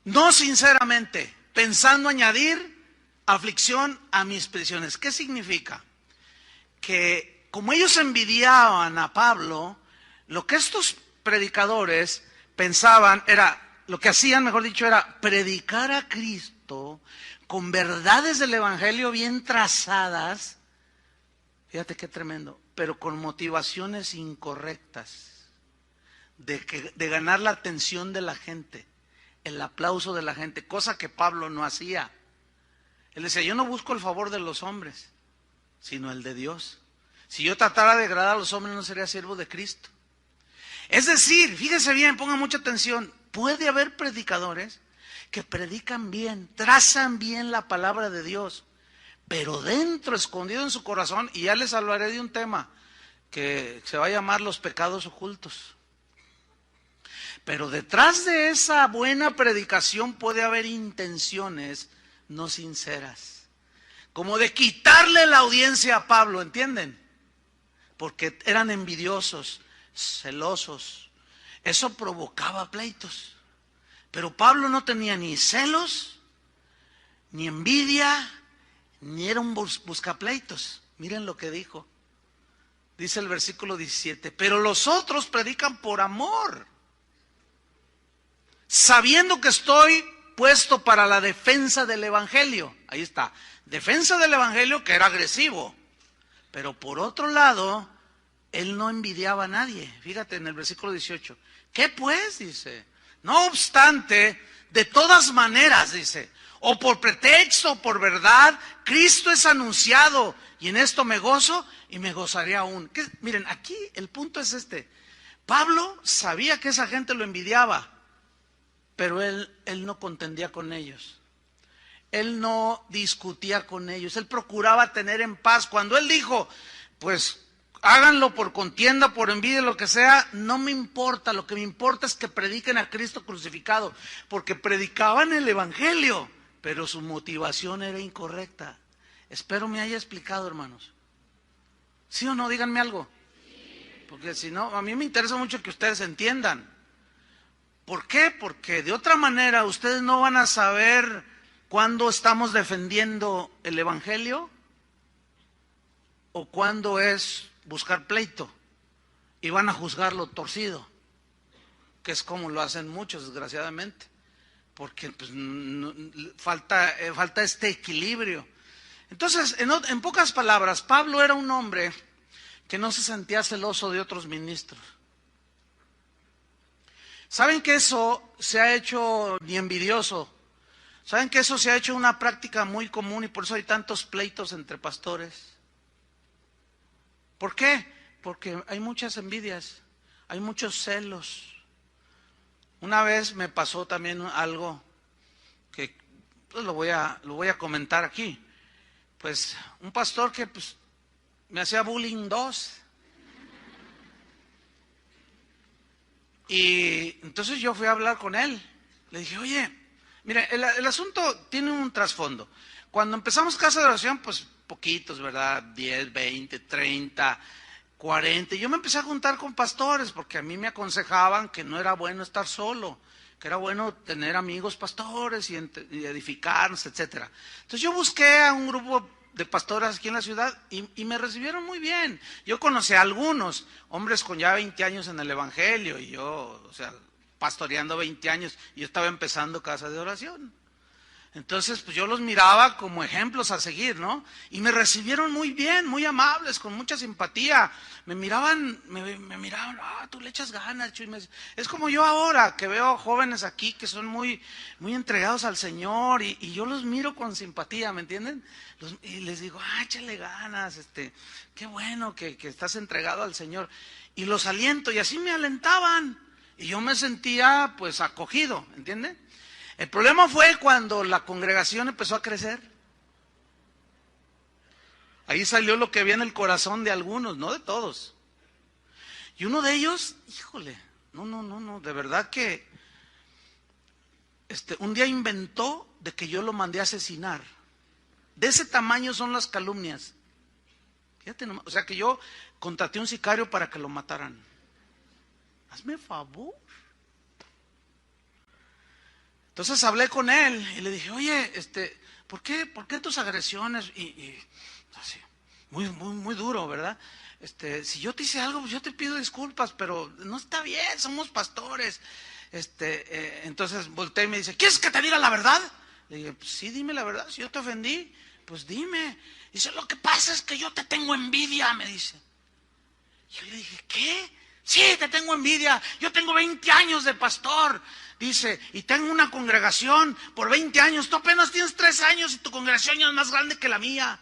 no sinceramente, pensando añadir aflicción a mis prisiones. ¿Qué significa? Que como ellos envidiaban a Pablo, lo que estos predicadores pensaban era, lo que hacían, mejor dicho, era predicar a Cristo con verdades del Evangelio bien trazadas, fíjate qué tremendo, pero con motivaciones incorrectas, de ganar la atención de la gente, el aplauso de la gente, cosa que Pablo no hacía. Él decía, yo no busco el favor de los hombres, sino el de Dios. Si yo tratara de agradar a los hombres, no sería siervo de Cristo. Es decir, fíjese bien, ponga mucha atención, puede haber predicadores que predican bien, trazan bien la palabra de Dios, pero dentro, escondido en su corazón, y ya les hablaré de un tema que se va a llamar los pecados ocultos. Pero detrás de esa buena predicación puede haber intenciones no sinceras, como de quitarle la audiencia a Pablo, ¿entienden? Porque eran envidiosos, celosos. Eso provocaba pleitos. Pero Pablo no tenía ni celos, ni envidia, ni era un buscapleitos. Miren lo que dijo. Dice el versículo 17, pero los otros predican por amor, sabiendo que estoy puesto para la defensa del Evangelio. Ahí está, defensa del Evangelio, que era agresivo. Pero por otro lado, él no envidiaba a nadie. Fíjate en el versículo 18. ¿Qué pues? Dice. No obstante, de todas maneras, dice, o por pretexto o por verdad, Cristo es anunciado, y en esto me gozo y me gozaré aún. Miren, aquí el punto es este. Pablo sabía que esa gente lo envidiaba, pero él no contendía con ellos. Él no discutía con ellos. Él procuraba tener en paz. Cuando él dijo, pues háganlo por contienda, por envidia, lo que sea, no me importa. Lo que me importa es que prediquen a Cristo crucificado, porque predicaban el evangelio, pero su motivación era incorrecta. Espero me haya explicado, hermanos. ¿Sí o no? Díganme algo. Porque si no, a mí me interesa mucho que ustedes entiendan. ¿Por qué? Porque de otra manera ustedes no van a saber cuándo estamos defendiendo el evangelio o cuándo es buscar pleito, y van a juzgarlo torcido, que es como lo hacen muchos, desgraciadamente, porque pues, falta este equilibrio. Entonces, en pocas palabras, Pablo era un hombre que no se sentía celoso de otros ministros. ¿Saben que eso se ha hecho ni envidioso? ¿Saben que eso se ha hecho una práctica muy común y por eso hay tantos pleitos entre pastores? ¿Por qué? Porque hay muchas envidias, hay muchos celos. Una vez me pasó también algo que pues, lo voy a comentar aquí. Pues un pastor que pues, me hacía bullying 2. Y entonces yo fui a hablar con él. Le dije, oye, mire, el asunto tiene un trasfondo. Cuando empezamos Casa de Oración, pues poquitos, ¿verdad? 10, 20, 30, 40. Y yo me empecé a juntar con pastores porque a mí me aconsejaban que no era bueno estar solo, que era bueno tener amigos pastores y edificarnos, etcétera. Entonces yo busqué a un grupo de pastores aquí en la ciudad y me recibieron muy bien. Yo conocí a algunos hombres con ya 20 años en el evangelio y yo, o sea, pastoreando 20 años, y yo estaba empezando Casa de Oración. Entonces, pues yo los miraba como ejemplos a seguir, ¿no? Y me recibieron muy bien, muy amables, con mucha simpatía. Me miraban, tú le echas ganas, Chuy. Es como yo ahora, que veo jóvenes aquí que son muy, muy entregados al Señor, y yo los miro con simpatía, ¿me entienden? Y les digo, échale ganas, qué bueno que estás entregado al Señor. Y los aliento, y así me alentaban. Y yo me sentía, pues, acogido, ¿entienden? El problema fue cuando la congregación empezó a crecer. Ahí salió lo que había en el corazón de algunos, no de todos. Y uno de ellos, híjole, no, de verdad que un día inventó de que yo lo mandé a asesinar. De ese tamaño son las calumnias. Fíjate nomás, o sea que yo contraté un sicario para que lo mataran. Hazme favor. Entonces hablé con él y le dije, oye, ¿por qué tus agresiones? Y así, muy duro, ¿verdad? Si yo te hice algo, pues yo te pido disculpas, pero no está bien, somos pastores. Entonces volteé y me dice, ¿quieres que te diga la verdad? Le dije, pues sí, dime la verdad, si yo te ofendí, pues dime. Dice, lo que pasa es que yo te tengo envidia, me dice. Yo le dije, ¿qué? Sí, te tengo envidia, yo tengo 20 años de pastor, dice, y tengo una congregación por 20 años, tú apenas tienes 3 años y tu congregación ya es más grande que la mía.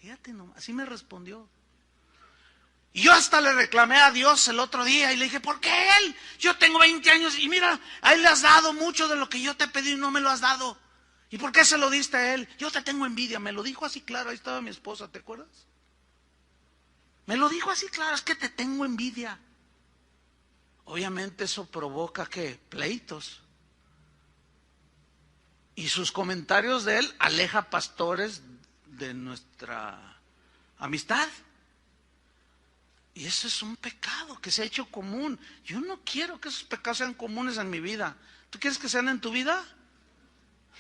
Fíjate nomás, así me respondió. Y yo hasta le reclamé a Dios el otro día y le dije, ¿por qué él? Yo tengo 20 años y mira, a él le has dado mucho de lo que yo te pedí y no me lo has dado. ¿Y por qué se lo diste a él? Yo te tengo envidia, me lo dijo así claro, ahí estaba mi esposa, ¿te acuerdas? Me lo dijo así claro, es que te tengo envidia. Obviamente eso provoca ¿qué? Pleitos. Y sus comentarios de él aleja pastores de nuestra amistad. Y eso es un pecado que se ha hecho común. Yo no quiero que esos pecados sean comunes en mi vida. ¿Tú quieres que sean en tu vida?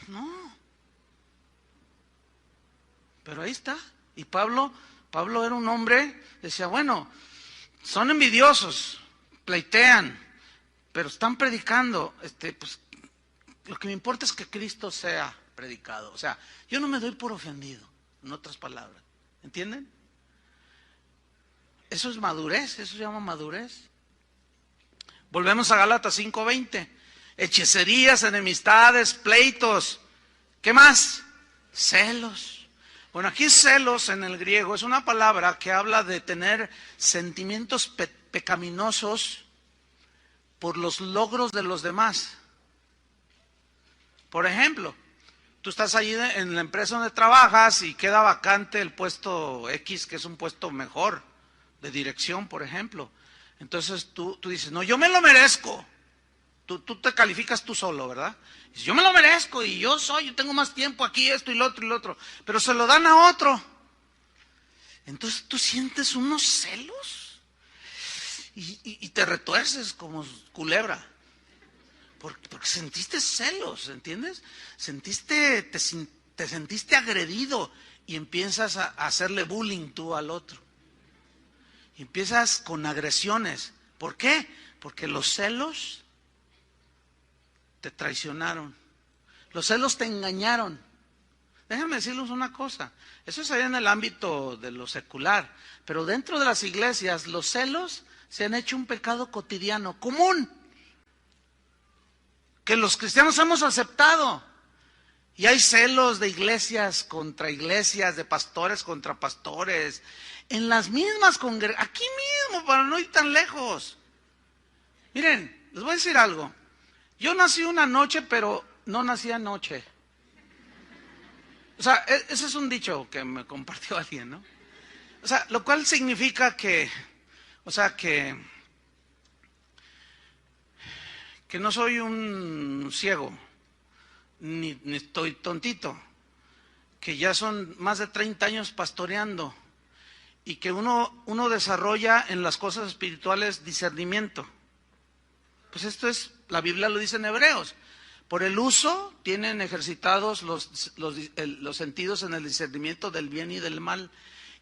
No. Pero ahí está. Y Pablo era un hombre, decía, bueno, son envidiosos, pleitean, pero están predicando, pues lo que me importa es que Cristo sea predicado. O sea, yo no me doy por ofendido, en otras palabras. ¿Entienden? Eso es madurez, eso se llama madurez. Volvemos a Gálatas 5:20. Hechicerías, enemistades, pleitos. ¿Qué más? Celos. Bueno, aquí celos en el griego es una palabra que habla de tener sentimientos pecaminosos por los logros de los demás. Por ejemplo, tú estás allí en la empresa donde trabajas y queda vacante el puesto X, que es un puesto mejor, de dirección, por ejemplo. Entonces tú dices, no, yo me lo merezco. Tú te calificas tú solo, ¿verdad? Dices, yo me lo merezco y yo tengo más tiempo aquí, esto y lo otro y lo otro. Pero se lo dan a otro. Entonces tú sientes unos celos y te retuerces como culebra. Porque sentiste celos, ¿entiendes? Te sentiste agredido y empiezas a hacerle bullying tú al otro. Y empiezas con agresiones. ¿Por qué? Porque los celos te traicionaron. Los celos te engañaron. Déjenme decirles una cosa. Eso es allá en el ámbito de lo secular. Pero dentro de las iglesias, los celos se han hecho un pecado cotidiano, común, que los cristianos hemos aceptado. Y hay celos de iglesias, de pastores contra pastores, en las mismas congregaciones, aquí mismo, para no ir tan lejos. Miren, les voy a decir algo. Yo nací una noche, pero no nací anoche. O sea, ese es un dicho que me compartió alguien, ¿no? O sea, lo cual significa que no soy un ciego, ni estoy tontito, que ya son más de 30 años pastoreando y que uno desarrolla en las cosas espirituales discernimiento. Pues esto es, la Biblia lo dice en Hebreos. Por el uso tienen ejercitados los sentidos en el discernimiento del bien y del mal.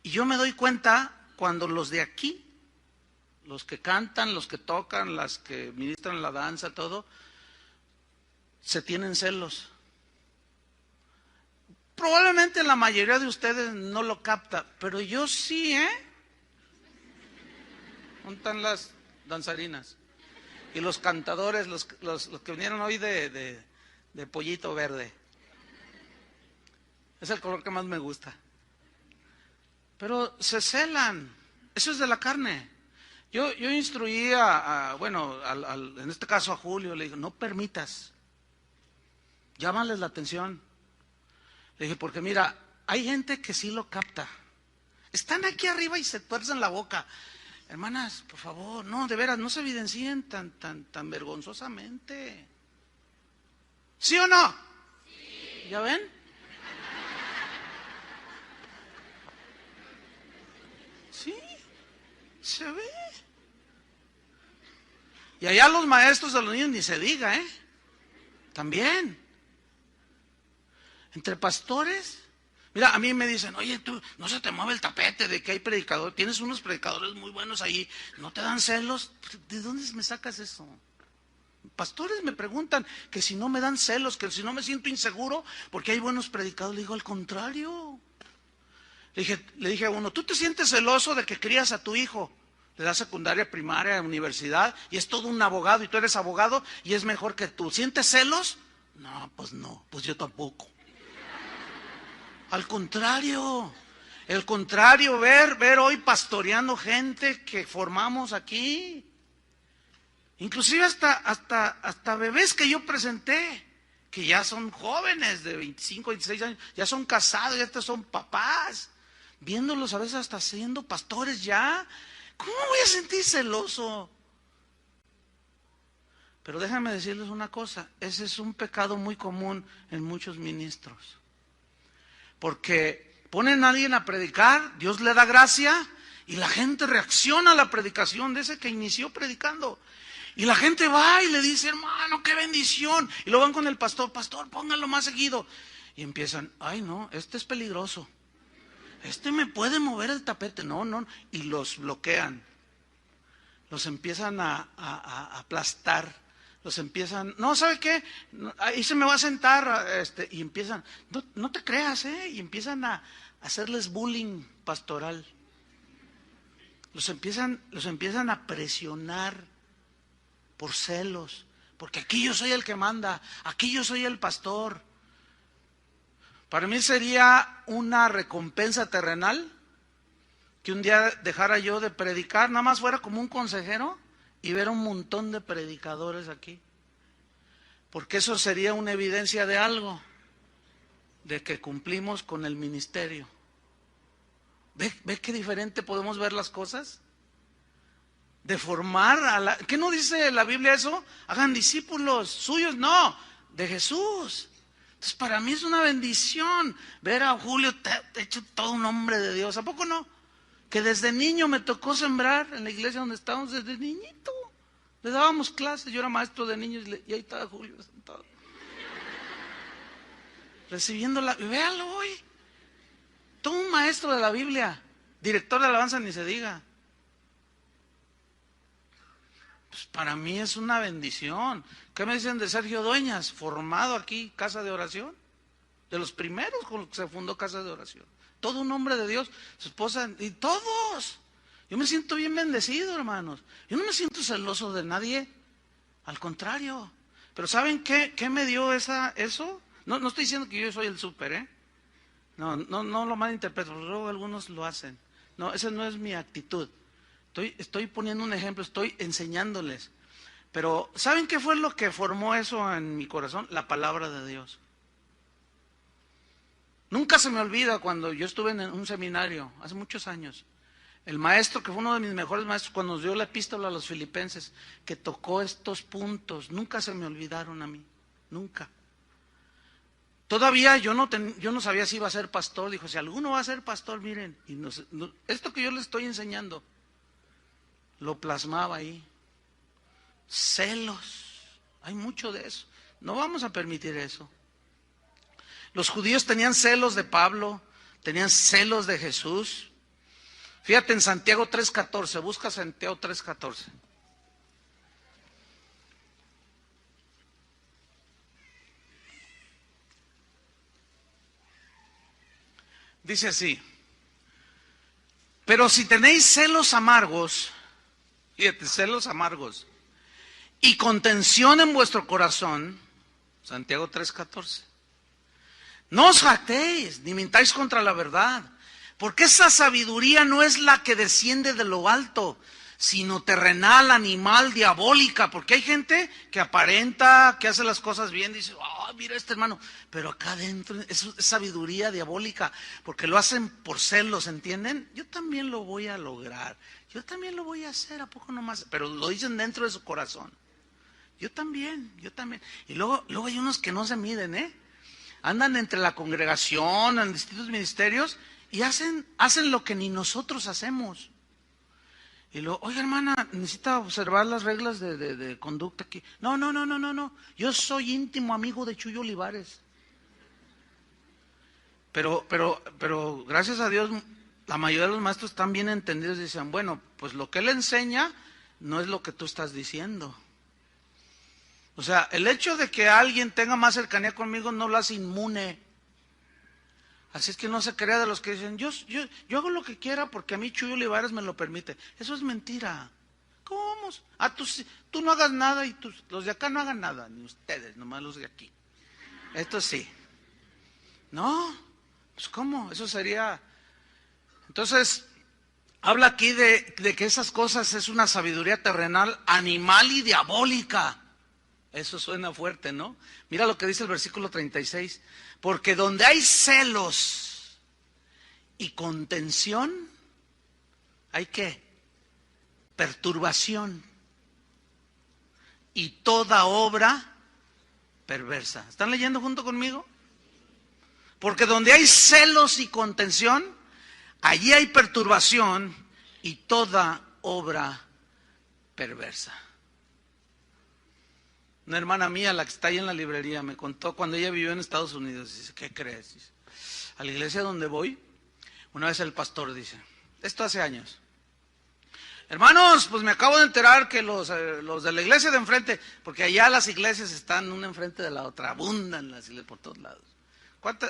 Y yo me doy cuenta cuando los de aquí, los que cantan, los que tocan, las que ministran la danza, todo, se tienen celos. Probablemente la mayoría de ustedes no lo capta, pero yo sí, ¿Dónde están las danzarinas? Y los cantadores, los que vinieron hoy de pollito verde. Es el color que más me gusta. Pero se celan. Eso es de la carne. Yo instruí en este caso a Julio, le dije, no permitas. Llámales la atención. Le dije, porque mira, hay gente que sí lo capta. Están aquí arriba y se tuercen la boca. Hermanas, por favor, no, de veras, no se evidencien tan vergonzosamente. ¿Sí o no? Sí. ¿Ya ven? Sí, se ve. Y allá los maestros de los niños ni se diga, También. Entre pastores. Mira, a mí me dicen, oye, tú, no se te mueve el tapete de que hay predicadores, tienes unos predicadores muy buenos ahí, ¿no te dan celos? ¿De dónde me sacas eso? Pastores me preguntan que si no me dan celos, que si no me siento inseguro, porque hay buenos predicadores. Le digo, al contrario. Le dije a uno, ¿tú te sientes celoso de que crías a tu hijo? Le das secundaria, primaria, universidad, y es todo un abogado, y tú eres abogado, y es mejor que tú. ¿Sientes celos? No, pues yo tampoco. Al contrario, ver hoy pastoreando gente que formamos aquí. Inclusive hasta bebés que yo presenté, que ya son jóvenes de 25, 26 años, ya son casados, ya estos son papás, viéndolos a veces hasta siendo pastores ya. ¿Cómo voy a sentir celoso? Pero déjenme decirles una cosa, ese es un pecado muy común en muchos ministros. Porque ponen a alguien a predicar, Dios le da gracia y la gente reacciona a la predicación de ese que inició predicando. Y la gente va y le dice, hermano, qué bendición. Y lo van con el pastor, póngalo más seguido. Y empiezan, ay no, este es peligroso. Este me puede mover el tapete. No. Y los bloquean. Los empiezan a aplastar. Los empiezan, no, ¿sabe qué? Ahí se me va a sentar, y empiezan, no te creas, y empiezan a hacerles bullying pastoral. Los empiezan a presionar por celos, porque aquí yo soy el que manda, aquí yo soy el pastor. Para mí sería una recompensa terrenal que un día dejara yo de predicar, nada más fuera como un consejero, y ver un montón de predicadores aquí. Porque eso sería una evidencia de algo, de que cumplimos con el ministerio. ¿Ve qué diferente podemos ver las cosas? de formar a la... ¿Qué no dice la Biblia eso? Hagan discípulos suyos, no, de Jesús. Entonces para mí es una bendición ver a Julio hecho todo un hombre de Dios. ¿A poco no? Que desde niño me tocó sembrar en la iglesia donde estábamos, desde niñito. Le dábamos clases, yo era maestro de niños y ahí estaba Julio sentado. Recibiendo la... Véalo hoy. Todo un maestro de la Biblia. Director de alabanza ni se diga. Pues para mí es una bendición. ¿Qué me dicen de Sergio Dueñas? Formado aquí, casa de oración. De los primeros con los que se fundó casa de oración. Todo un hombre de Dios, su esposa y todos. Yo me siento bien bendecido, hermanos. Yo no me siento celoso de nadie. Al contrario. Pero ¿saben qué me dio eso? No estoy diciendo que yo soy el súper, ¿eh? No lo malinterpreto, luego algunos lo hacen. No, esa no es mi actitud. Estoy poniendo un ejemplo, estoy enseñándoles. Pero ¿saben qué fue lo que formó eso en mi corazón? La palabra de Dios. Nunca se me olvida cuando yo estuve en un seminario, hace muchos años. El maestro, que fue uno de mis mejores maestros, cuando nos dio la epístola a los filipenses, que tocó estos puntos, nunca se me olvidaron a mí, nunca. Todavía yo no sabía si iba a ser pastor. Dijo, si alguno va a ser pastor, miren, esto que yo les estoy enseñando, lo plasmaba ahí. Celos, hay mucho de eso. No vamos a permitir eso. Los judíos tenían celos de Pablo, tenían celos de Jesús. Fíjate en Santiago 3:14, busca Santiago 3:14. Dice así: pero si tenéis celos amargos, fíjate, celos amargos, y contención en vuestro corazón, Santiago 3:14, no os jactéis, ni mintáis contra la verdad, porque esa sabiduría no es la que desciende de lo alto, sino terrenal, animal, diabólica. Porque hay gente que aparenta, que hace las cosas bien, dice, oh, mira este hermano, pero acá adentro es sabiduría diabólica, porque lo hacen por celos, ¿entienden? Yo también lo voy a lograr, yo también lo voy a hacer, ¿a poco nomás? Pero lo dicen dentro de su corazón. Yo también. Y luego hay unos que no se miden, andan entre la congregación, en distintos ministerios, y hacen lo que ni nosotros hacemos. Y luego, oiga hermana, necesita observar las reglas de conducta aquí. No. Yo soy íntimo amigo de Chuyo Olivares. Pero gracias a Dios, la mayoría de los maestros están bien entendidos y dicen, bueno, pues lo que él enseña no es lo que tú estás diciendo. O sea, el hecho de que alguien tenga más cercanía conmigo no lo hace inmune. Así es que no se crea de los que dicen, yo hago lo que quiera porque a mí Chuyo Olivares me lo permite. Eso es mentira. ¿Cómo? Tú no hagas nada y los de acá no hagan nada, ni ustedes, nomás los de aquí. Esto sí. No, pues ¿cómo? Eso sería... Entonces, habla aquí de que esas cosas es una sabiduría terrenal, animal y diabólica. Eso suena fuerte, ¿no? Mira lo que dice el versículo 36. Porque donde hay celos y contención, ¿hay qué? Perturbación y toda obra perversa. ¿Están leyendo junto conmigo? Porque donde hay celos y contención, allí hay perturbación y toda obra perversa. Una hermana mía, la que está ahí en la librería, me contó cuando ella vivió en Estados Unidos. Dice, ¿qué crees? Dice, a la iglesia donde voy, una vez el pastor dice, esto hace años, hermanos, pues me acabo de enterar que los de la iglesia de enfrente, porque allá las iglesias están una enfrente de la otra, abundan las iglesias por todos lados.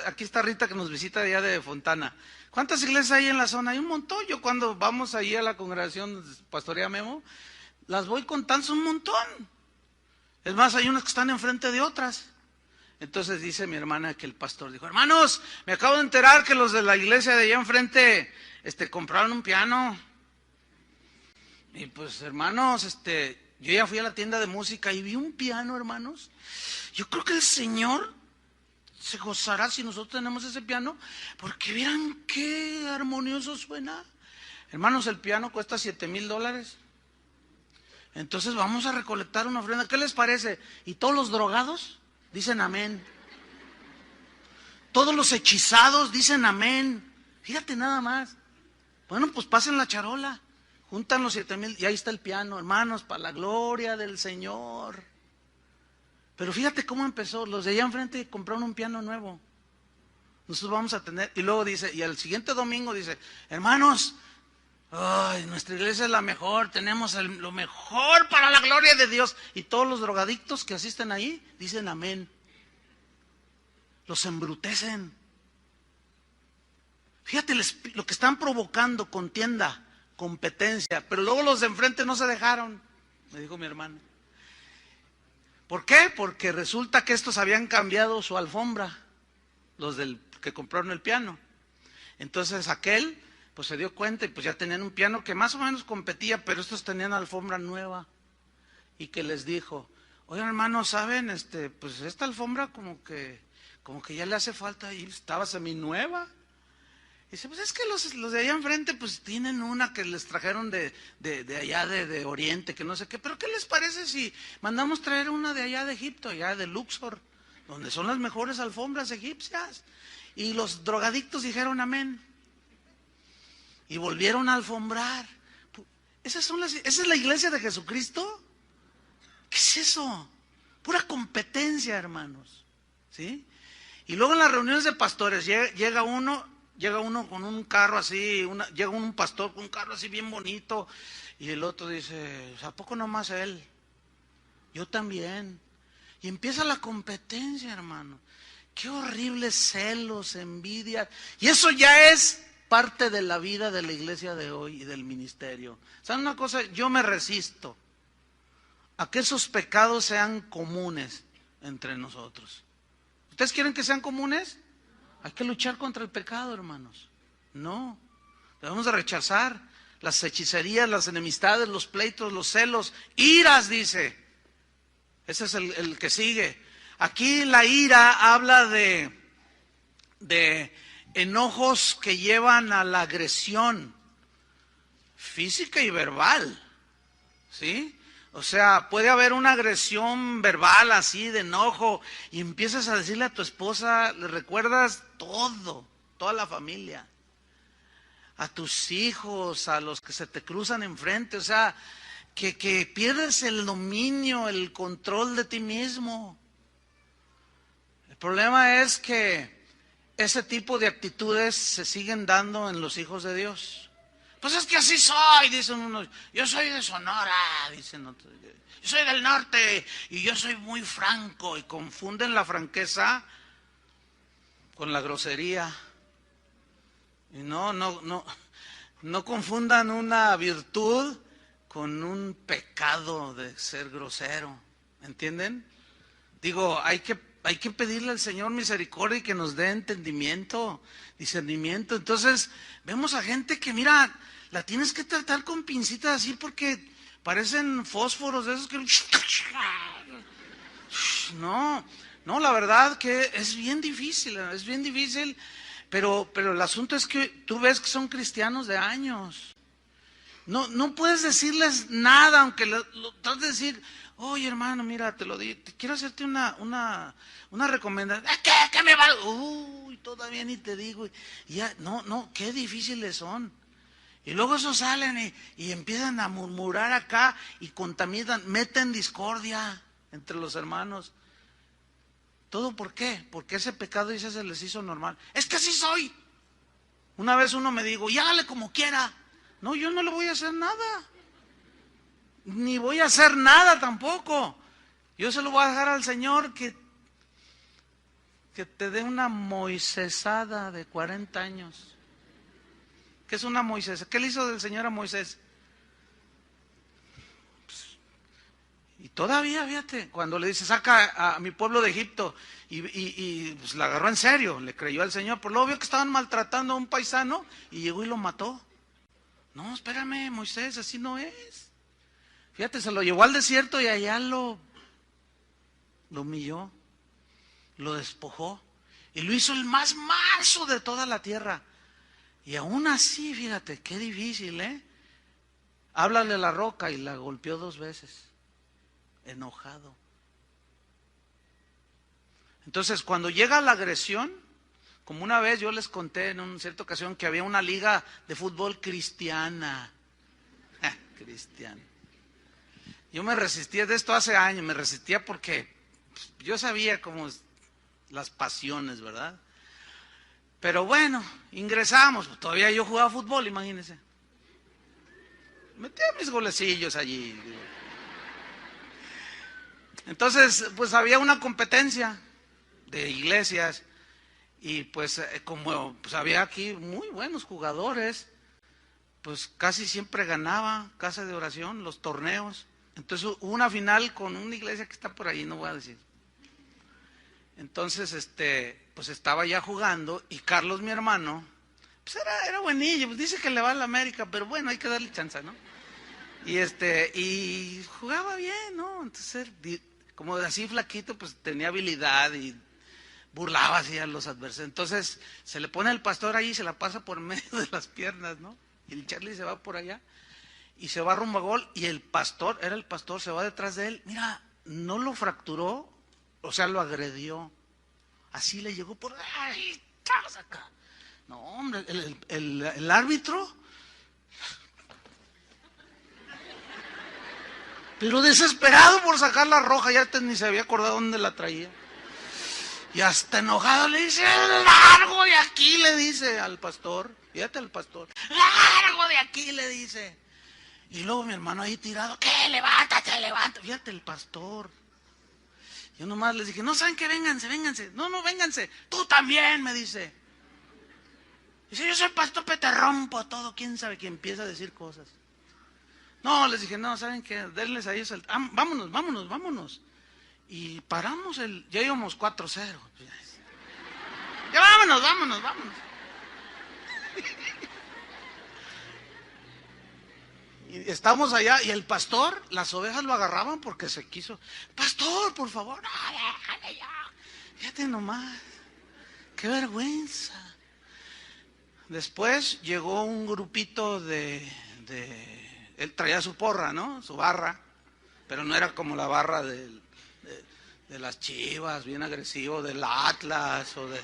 Aquí está Rita que nos visita allá de Fontana. ¿Cuántas iglesias hay en la zona? Hay un montón. Yo cuando vamos ahí a la congregación Pastorea Memo, las voy contando, son un montón. Es más, hay unas que están enfrente de otras. Entonces dice mi hermana que el pastor dijo, hermanos, me acabo de enterar que los de la iglesia de allá enfrente compraron un piano. Y pues hermanos, yo ya fui a la tienda de música y vi un piano, hermanos. Yo creo que el Señor se gozará si nosotros tenemos ese piano, porque vieran qué armonioso suena. Hermanos, el piano cuesta $7,000. Entonces vamos a recolectar una ofrenda. ¿Qué les parece? Y todos los drogados dicen amén. Todos los hechizados dicen amén. Fíjate nada más. Bueno, pues pasen la charola. Juntan los 7,000 y ahí está el piano, hermanos, para la gloria del Señor. Pero fíjate cómo empezó. Los de allá enfrente compraron un piano nuevo. Nosotros vamos a tener, y luego dice, y al siguiente domingo dice, hermanos, ay, nuestra iglesia es la mejor, tenemos lo mejor para la gloria de Dios. Y todos los drogadictos que asisten ahí dicen amén. Los embrutecen. Fíjate lo que están provocando: contienda, competencia. Pero luego los de enfrente no se dejaron, me dijo mi hermano. ¿Por qué? Porque resulta que estos habían cambiado su alfombra, los que compraron el piano. Entonces aquel pues se dio cuenta y pues ya tenían un piano que más o menos competía, pero estos tenían alfombra nueva. Y que les dijo, oigan hermanos, ¿saben? Pues esta alfombra como que ya le hace falta, y estaba seminueva. Y dice, pues es que los de allá enfrente pues tienen una que les trajeron de allá de Oriente, que no sé qué, pero ¿qué les parece si mandamos traer una de allá de Egipto, allá de Luxor, donde son las mejores alfombras egipcias? Y los drogadictos dijeron amén. Y volvieron a alfombrar. ¿Esa es la iglesia de Jesucristo? ¿Qué es eso? Pura competencia, hermanos. ¿Sí? Y luego en las reuniones de pastores llega uno con un carro así, llega un pastor con un carro así bien bonito, y el otro dice, ¿a poco nomás él? Yo también. Y empieza la competencia, hermano. Qué horribles celos, envidia. Y eso ya es parte de la vida de la iglesia de hoy y del ministerio. ¿Saben una cosa? Yo me resisto a que esos pecados sean comunes entre nosotros. ¿Ustedes quieren que sean comunes? Hay que luchar contra el pecado, hermanos. No, debemos de rechazar las hechicerías, las enemistades, los pleitos, los celos, iras, dice. Ese es el que sigue. Aquí la ira habla de enojos que llevan a la agresión física y verbal, ¿sí? O sea, puede haber una agresión verbal así, de enojo, y empiezas a decirle a tu esposa, le recuerdas todo, toda la familia, a tus hijos, a los que se te cruzan enfrente, o sea, que pierdes el dominio, el control de ti mismo. El problema es que ese tipo de actitudes se siguen dando en los hijos de Dios. Pues es que así soy, dicen unos. Yo soy de Sonora, dicen otros. Yo soy del norte y yo soy muy franco. Y confunden la franqueza con la grosería. Y no confundan una virtud con un pecado de ser grosero. ¿Entienden? Digo, hay que pedirle al Señor misericordia y que nos dé entendimiento, discernimiento. Entonces, vemos a gente que, mira, la tienes que tratar con pincitas así porque parecen fósforos de esos que... No, la verdad que es bien difícil, pero el asunto es que tú ves que son cristianos de años. No puedes decirles nada, aunque lo trates de decir, oye hermano, mira, te lo digo, quiero hacerte una recomendación. ¿Qué me va? Uy, todavía ni te digo. Y ya, qué difíciles son. Y luego esos salen y empiezan a murmurar acá y contaminan, meten discordia entre los hermanos. ¿Todo por qué? Porque ese pecado, dice, se les hizo normal. Es que así soy. Una vez uno me dijo, y hágale como quiera. No, yo no le voy a hacer nada. Ni voy a hacer nada tampoco. Yo se lo voy a dejar al Señor que te dé una moisesada de 40 años. ¿Qué es una Moisés? ¿Qué le hizo del Señor a Moisés? Y todavía, fíjate, cuando le dice, saca a mi pueblo de Egipto, y pues la agarró en serio, le creyó al Señor, por lo obvio que estaban maltratando a un paisano, y llegó y lo mató. No, espérame, Moisés, así no es. Fíjate, se lo llevó al desierto y allá lo humilló, lo despojó, y lo hizo el más manso de toda la tierra. Y aún así, fíjate, qué difícil, háblale a la roca, y la golpeó 2 veces, enojado. Entonces, cuando llega la agresión, como una vez yo les conté en una cierta ocasión que había una liga de fútbol cristiana. Cristiana. Yo me resistía de esto hace años, me resistía porque yo sabía cómo las pasiones, ¿verdad? Pero bueno, ingresamos, todavía yo jugaba fútbol, imagínense. Metía mis golecillos allí. Entonces, pues había una competencia de iglesias y pues como pues había aquí muy buenos jugadores, pues casi siempre ganaba Casa de Oración, los torneos. Entonces hubo una final con una iglesia que está por ahí, no voy a decir. Entonces, pues estaba ya jugando y Carlos, mi hermano, pues era buenillo, pues dice que le va a la América, pero bueno, hay que darle chance, ¿no? Y jugaba bien, ¿no? Entonces, como así flaquito, pues tenía habilidad y burlaba así a los adversarios. Entonces, se le pone el pastor ahí y se la pasa por medio de las piernas, ¿no? Y el Charlie se va por allá y se va rumbo a gol y el pastor, era el pastor, se va detrás de él. Mira, no lo fracturó, o sea, lo agredió. Así le llegó por... ¡Ay, estás acá! No, hombre, el árbitro... Pero desesperado por sacar la roja, ya ni se había acordado dónde la traía. Y hasta enojado le dice, largo de aquí, le dice al pastor. Fíjate al pastor, largo de aquí, le dice. Y luego mi hermano ahí tirado, ¿qué? Levántate, levántate. Fíjate el pastor. Yo nomás les dije, no, ¿saben qué? Vénganse, vénganse. No, vénganse. Tú también, me dice. Dice, yo soy pastor, te rompo todo. ¿Quién sabe? Que empieza a decir cosas. No, les dije, no, ¿saben qué? Denles a ellos vámonos. Y paramos ya íbamos 4-0. Ya vámonos. Y estamos allá y el pastor, las ovejas lo agarraban porque se quiso. Pastor, por favor, no, déjale ya. Fíjate nomás, qué vergüenza. Después llegó un grupito él traía su porra, ¿no? Su barra, pero no era como la barra de las Chivas, bien agresivo, del Atlas o de...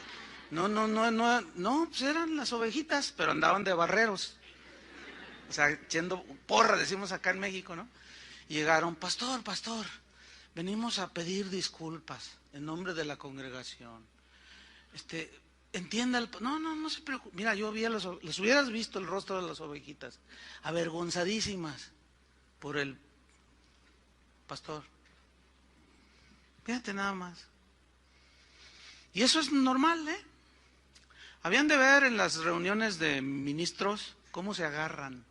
No, pues eran las ovejitas, pero andaban de barreros. O sea, echando porra, decimos acá en México, ¿no? Y llegaron, pastor, venimos a pedir disculpas en nombre de la congregación. Entienda no se preocupe. Mira, yo vi les hubieras visto el rostro de las ovejitas, avergonzadísimas por el pastor. Fíjate nada más. Y eso es normal, ¿eh? Habían de ver en las reuniones de ministros cómo se agarran.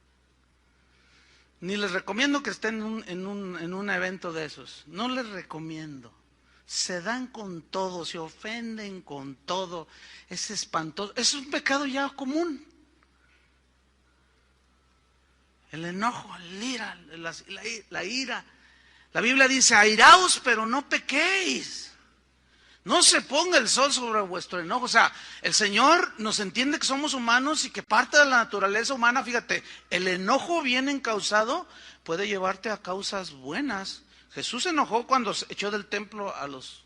Ni les recomiendo que estén en un evento de esos. No les recomiendo. Se dan con todo, se ofenden con todo. Es espantoso. Es un pecado ya común. El enojo, el ira, la ira. La Biblia dice, airaos, pero no pequéis. No se ponga el sol sobre vuestro enojo. O sea, el Señor nos entiende que somos humanos y que parte de la naturaleza humana, fíjate, el enojo bien encausado puede llevarte a causas buenas. Jesús se enojó cuando echó del templo a los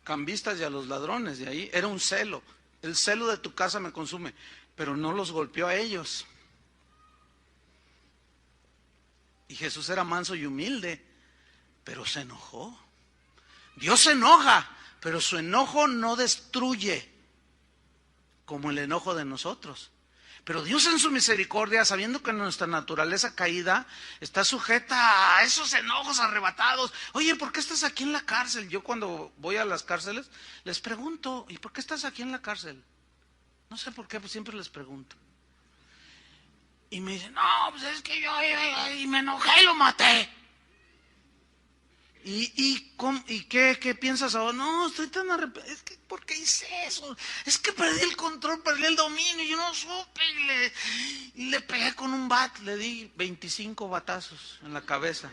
cambistas y a los ladrones. De ahí era un celo. El celo de tu casa me consume. Pero no los golpeó a ellos. Y Jesús era manso y humilde, pero se enojó. Dios se enoja, pero su enojo no destruye como el enojo de nosotros. Pero Dios en su misericordia, sabiendo que nuestra naturaleza caída está sujeta a esos enojos arrebatados. Oye, ¿por qué estás aquí en la cárcel? Yo cuando voy a las cárceles les pregunto, ¿y por qué estás aquí en la cárcel? No sé por qué, pues siempre les pregunto. Y me dicen, no, pues es que yo me enojé y lo maté. ¿Y qué piensas ahora? No, estoy tan arrepentido. Es que, ¿por qué hice eso? Es que perdí el control, perdí el dominio. Yo no supe y le pegué con un bat. Le di 25 batazos en la cabeza.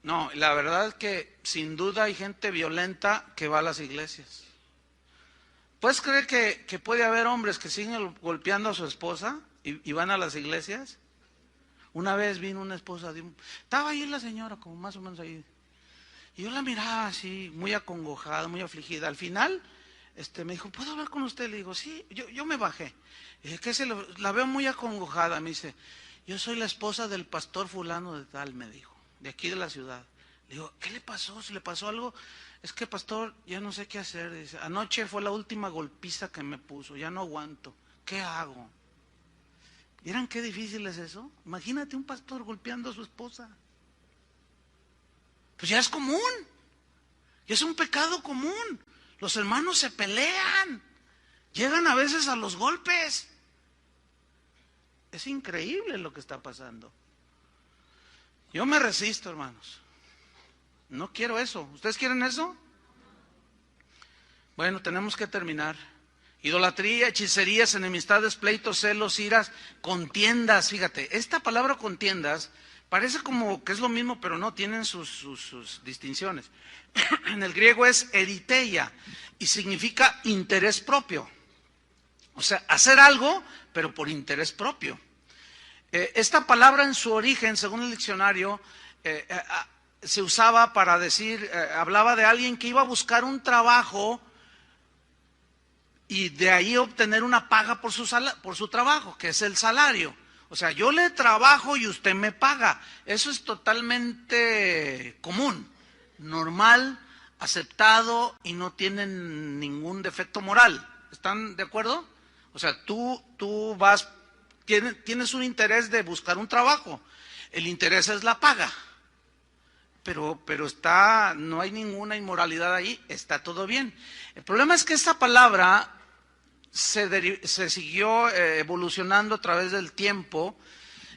No, la verdad es que sin duda hay gente violenta que va a las iglesias. ¿Puedes creer que puede haber hombres que siguen golpeando a su esposa y van a las iglesias? Una vez vino una esposa, estaba ahí la señora, como más o menos ahí, y yo la miraba así, muy acongojada, muy afligida. Al final, me dijo, ¿puedo hablar con usted? Le digo, sí, yo me bajé. Le dije, la veo muy acongojada. Me dice, yo soy la esposa del pastor fulano de tal, me dijo, de aquí de la ciudad. Le digo, ¿qué le pasó? ¿Si le pasó algo? Es que, pastor, ya no sé qué hacer. Dice, anoche fue la última golpiza que me puso, ya no aguanto. ¿Qué hago? ¿Vieran qué difícil es eso? Imagínate un pastor golpeando a su esposa. Pues ya es común. Ya es un pecado común. Los hermanos se pelean. Llegan a veces a los golpes. Es increíble lo que está pasando. Yo me resisto, hermanos. No quiero eso. ¿Ustedes quieren eso? Bueno, tenemos que terminar. Idolatría, hechicerías, enemistades, pleitos, celos, iras, contiendas. Fíjate, esta palabra contiendas parece como que es lo mismo, pero no, tienen sus distinciones. En el griego es eriteia y significa interés propio. O sea, hacer algo, pero por interés propio. Esta palabra en su origen, según el diccionario, se usaba para decir, hablaba de alguien que iba a buscar un trabajo y de ahí obtener una paga por su trabajo, que es el salario. O sea, yo le trabajo y usted me paga. Eso es totalmente común, normal, aceptado y no tiene ningún defecto moral. ¿Están de acuerdo? O sea, tú tienes un interés de buscar un trabajo. El interés es la paga. Pero no hay ninguna inmoralidad ahí, está todo bien. El problema es que esta palabra se siguió evolucionando a través del tiempo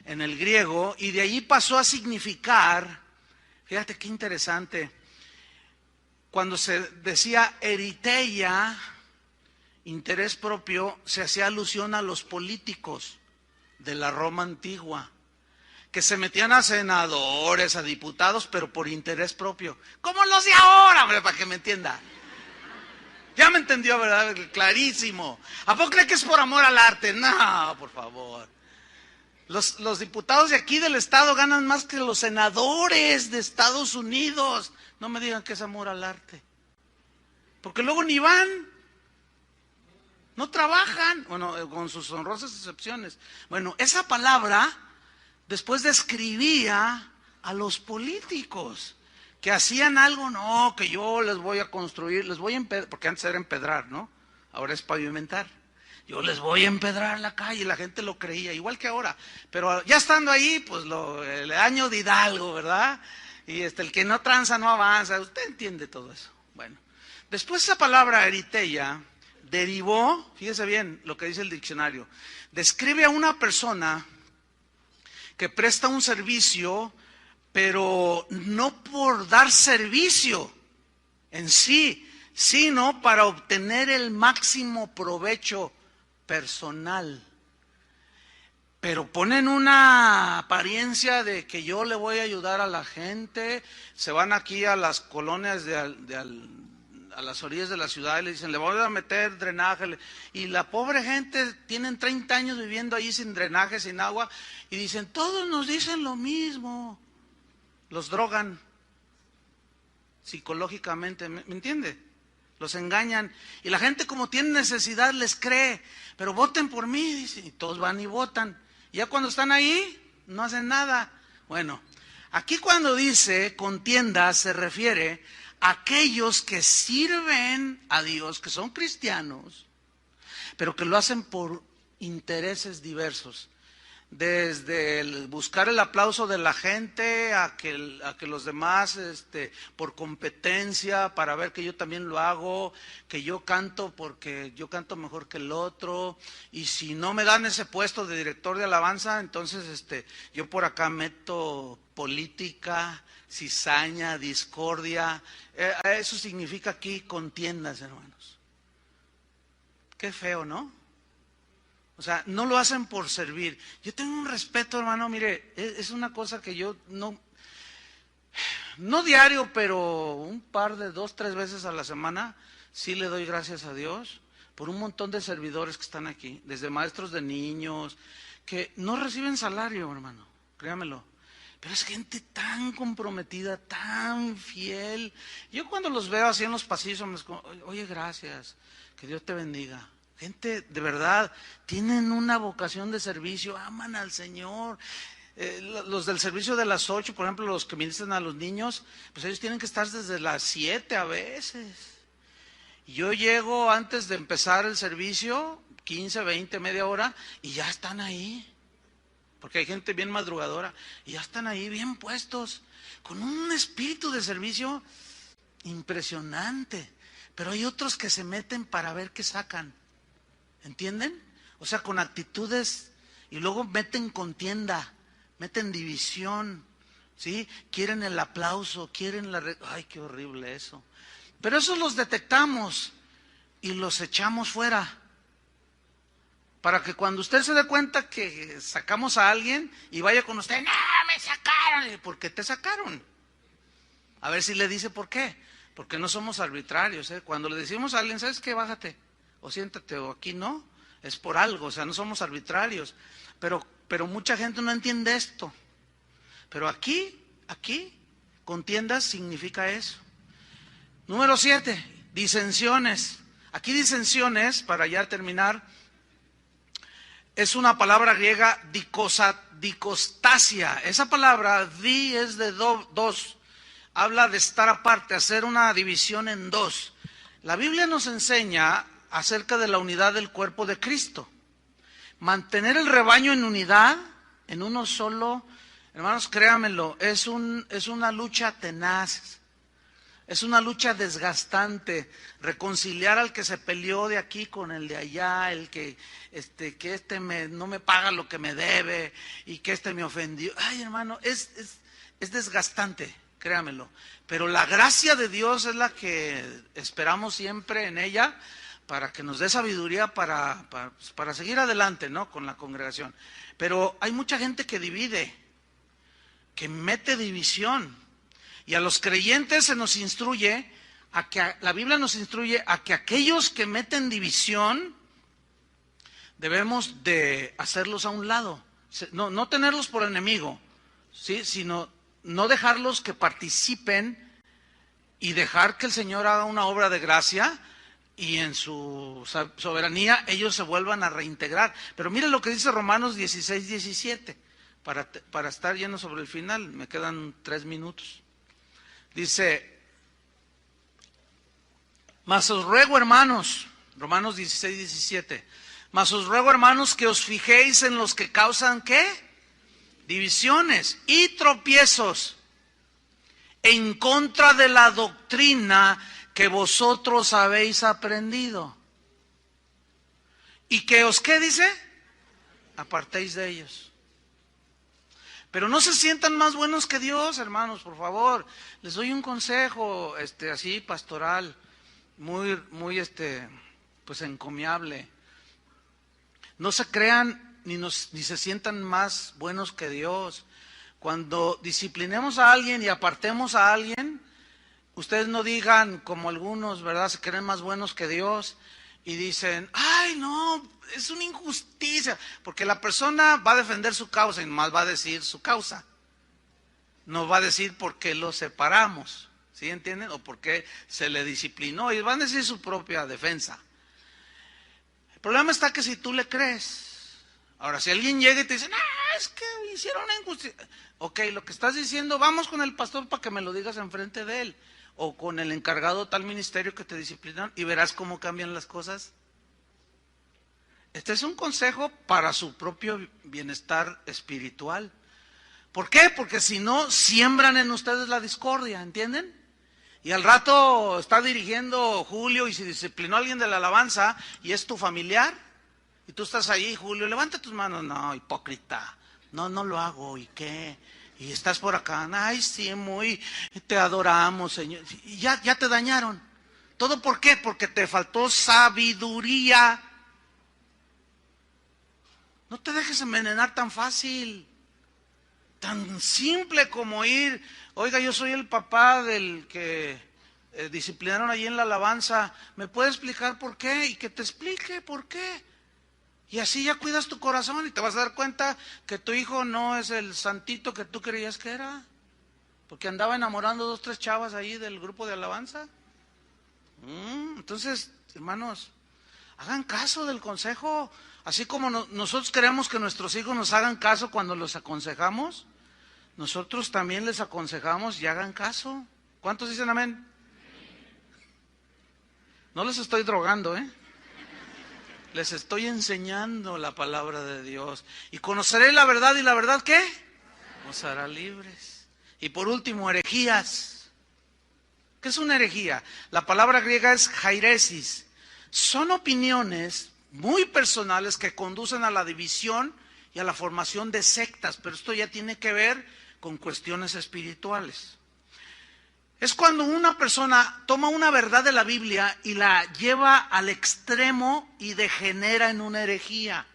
en el griego y de ahí pasó a significar, fíjate qué interesante, cuando se decía eriteia, interés propio, se hacía alusión a los políticos de la Roma antigua, que se metían a senadores, a diputados, pero por interés propio. Como los de ahora, hombre, para que me entienda. Ya me entendió, ¿verdad? Clarísimo. ¿A poco cree que es por amor al arte? No, por favor. Los diputados de aquí del estado ganan más que los senadores de Estados Unidos. No me digan que es amor al arte. Porque luego ni van. No trabajan. Bueno, con sus honrosas excepciones. Bueno, esa palabra después describía a los políticos que hacían algo, no, que yo les voy a construir, les voy a empedrar, porque antes era empedrar, ¿no? Ahora es pavimentar. Yo les voy a empedrar la calle, la gente lo creía, igual que ahora. Pero ya estando ahí, pues el año de Hidalgo, ¿verdad? Y el que no tranza no avanza, usted entiende todo eso. Bueno, después esa palabra eriteia derivó, fíjese bien lo que dice el diccionario, describe a una persona que presta un servicio, pero no por dar servicio en sí, sino para obtener el máximo provecho personal. Pero ponen una apariencia de que yo le voy a ayudar a la gente, se van aquí a las colonias a las orillas de la ciudad y le dicen, le voy a meter drenaje, y la pobre gente tienen 30 años viviendo ahí sin drenaje, sin agua, y dicen, todos nos dicen lo mismo. Los drogan psicológicamente, ¿me entiende? Los engañan, y la gente como tiene necesidad les cree, pero voten por mí, dicen, y todos van y votan, y ya cuando están ahí, no hacen nada. Bueno, aquí cuando dice contienda se refiere a aquellos que sirven a Dios, que son cristianos, pero que lo hacen por intereses diversos. Desde buscar el aplauso de la gente a que los demás, por competencia, para ver que yo también lo hago, que yo canto porque yo canto mejor que el otro, y si no me dan ese puesto de director de alabanza, entonces yo por acá meto política, cizaña, discordia. Eso significa aquí contiendas, hermanos. Qué feo, ¿no? O sea, no lo hacen por servir. Yo tengo un respeto, hermano, mire, es una cosa que yo no diario, pero un par de 2, 3 veces a la semana, sí le doy gracias a Dios por un montón de servidores que están aquí, desde maestros de niños, que no reciben salario, hermano, créamelo. Pero es gente tan comprometida, tan fiel. Yo cuando los veo así en los pasillos, oye, gracias, que Dios te bendiga. Gente, de verdad, tienen una vocación de servicio, aman al Señor. Los del servicio de las 8, por ejemplo, los que ministran a los niños, pues ellos tienen que estar desde las 7 a veces. Yo llego antes de empezar el servicio, 15, 20, media hora, y ya están ahí. Porque hay gente bien madrugadora, y ya están ahí bien puestos, con un espíritu de servicio impresionante. Pero hay otros que se meten para ver qué sacan. ¿Entienden? O sea, con actitudes, y luego meten contienda, meten división, ¿sí? Quieren el aplauso, quieren ay, qué horrible eso. Pero esos los detectamos y los echamos fuera. Para que cuando usted se dé cuenta que sacamos a alguien y vaya con usted, ¡no, me sacaron! ¿Por qué te sacaron? A ver si le dice por qué. Porque no somos arbitrarios, ¿eh? Cuando le decimos a alguien, ¿sabes qué? Bájate, o siéntate, o aquí no. Es por algo, o sea, no somos arbitrarios. Pero mucha gente no entiende esto. Pero aquí, contiendas significa eso. Número 7, disensiones. Aquí disensiones, para ya terminar, es una palabra griega dicostasia. Esa palabra, es de dos. Habla de estar aparte, hacer una división en dos. La Biblia nos enseña acerca de la unidad del cuerpo de Cristo. Mantener el rebaño en unidad, en uno solo, hermanos, créanmelo, es una lucha tenaz. Es una lucha desgastante, reconciliar al que se peleó de aquí con el de allá, el que no me paga lo que me debe y que me ofendió. Ay, hermano, es desgastante, créamelo. Pero la gracia de Dios es la que esperamos siempre en ella para que nos dé sabiduría para seguir adelante, ¿no? Con la congregación. Pero hay mucha gente que divide, que mete división. Y a los creyentes se nos instruye la Biblia nos instruye a que aquellos que meten división debemos de hacerlos a un lado, no tenerlos por enemigo, ¿sí? Sino no dejarlos que participen y dejar que el Señor haga una obra de gracia y en su soberanía ellos se vuelvan a reintegrar. Pero mire lo que dice Romanos 16, 17, para estar yendo sobre el final, me quedan 3 minutos. Dice, mas os ruego, hermanos, Romanos 16, 17, mas os ruego, hermanos, que os fijéis en los que causan, ¿qué? Divisiones y tropiezos en contra de la doctrina que vosotros habéis aprendido. Y que os, ¿qué dice? Apartéis de ellos. Pero no se sientan más buenos que Dios, hermanos, por favor. Les doy un consejo, así pastoral, muy, pues encomiable. No se crean ni se sientan más buenos que Dios. Cuando disciplinemos a alguien y apartemos a alguien, ustedes no digan como algunos, ¿verdad? Se creen más buenos que Dios y dicen, ay, no, es una injusticia, porque la persona va a defender su causa y nomás va a decir su causa. No va a decir por qué lo separamos, ¿sí entienden? O por qué se le disciplinó, y van a decir su propia defensa. El problema está que si tú le crees, ahora si alguien llega y te dice, no, es que hicieron una injusticia. Ok, lo que estás diciendo, vamos con el pastor para que me lo digas enfrente de él, o con el encargado de tal ministerio que te disciplinaron, y verás cómo cambian las cosas. Este es un consejo para su propio bienestar espiritual. ¿Por qué? Porque si no, siembran en ustedes la discordia, ¿entienden? Y al rato está dirigiendo Julio y se disciplinó a alguien de la alabanza y es tu familiar. Y tú estás ahí, Julio, levanta tus manos. No, hipócrita. No lo hago. ¿Y qué? Y estás por acá. Ay, sí, te adoramos, Señor. Y ya te dañaron. ¿Todo por qué? Porque te faltó sabiduría. No te dejes envenenar tan fácil. Tan simple como ir, oiga, yo soy el papá del que disciplinaron allí en la alabanza, ¿me puede explicar por qué? Y que te explique por qué. Y así ya cuidas tu corazón y te vas a dar cuenta que tu hijo no es el santito que tú creías que era, porque andaba enamorando 2, 3 chavas ahí del grupo de alabanza. Entonces, hermanos, hagan caso del consejo, así como nosotros queremos que nuestros hijos nos hagan caso cuando los aconsejamos, nosotros también les aconsejamos y hagan caso. ¿Cuántos dicen amén? No les estoy drogando, les estoy enseñando la palabra de Dios. Y conoceré la verdad, ¿y la verdad qué? Os hará libres. Y por último, herejías. ¿Qué es una herejía? La palabra griega es jairesis. Son opiniones muy personales que conducen a la división y a la formación de sectas, pero esto ya tiene que ver con cuestiones espirituales. Es cuando una persona toma una verdad de la Biblia y la lleva al extremo y degenera en una herejía.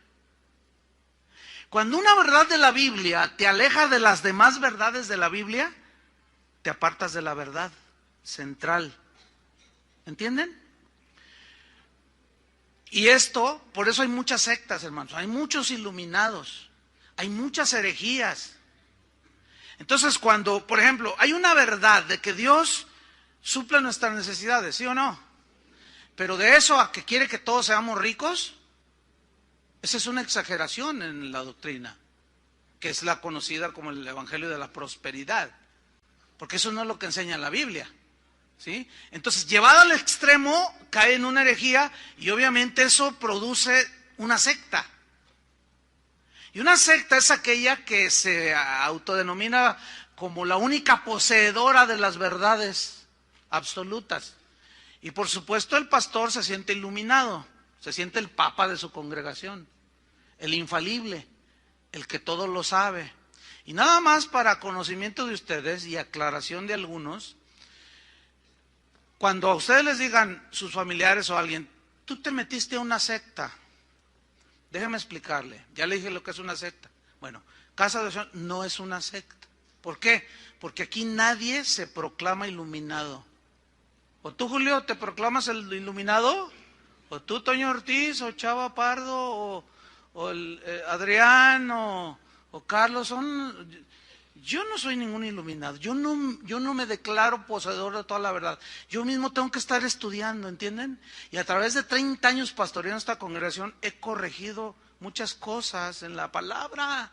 Cuando una verdad de la Biblia te aleja de las demás verdades de la Biblia, te apartas de la verdad central. ¿Entienden? Y esto, por eso hay muchas sectas, hermanos, hay muchos iluminados, hay muchas herejías. Entonces, cuando, por ejemplo, hay una verdad de que Dios suple nuestras necesidades, ¿sí o no? Pero de eso a que quiere que todos seamos ricos, esa es una exageración en la doctrina, que es la conocida como el evangelio de la prosperidad, porque eso no es lo que enseña la Biblia, ¿sí? Entonces, llevado al extremo, cae en una herejía y obviamente eso produce una secta. Y una secta es aquella que se autodenomina como la única poseedora de las verdades absolutas. Y por supuesto el pastor se siente iluminado, se siente el papa de su congregación, el infalible, el que todo lo sabe. Y nada más para conocimiento de ustedes y aclaración de algunos, cuando a ustedes les digan sus familiares o alguien, tú te metiste a una secta, déjeme explicarle, ya le dije lo que es una secta. Bueno, Casa de Oración no es una secta. ¿Por qué? Porque aquí nadie se proclama iluminado. ¿O tú, Julio, te proclamas el iluminado? ¿O tú, Toño Ortiz, o Chava Pardo, o Adrián, o Carlos? Yo no soy ningún iluminado, yo no me declaro poseedor de toda la verdad. Yo mismo tengo que estar estudiando, ¿entienden? Y a través de 30 años pastoreando esta congregación he corregido muchas cosas en la palabra.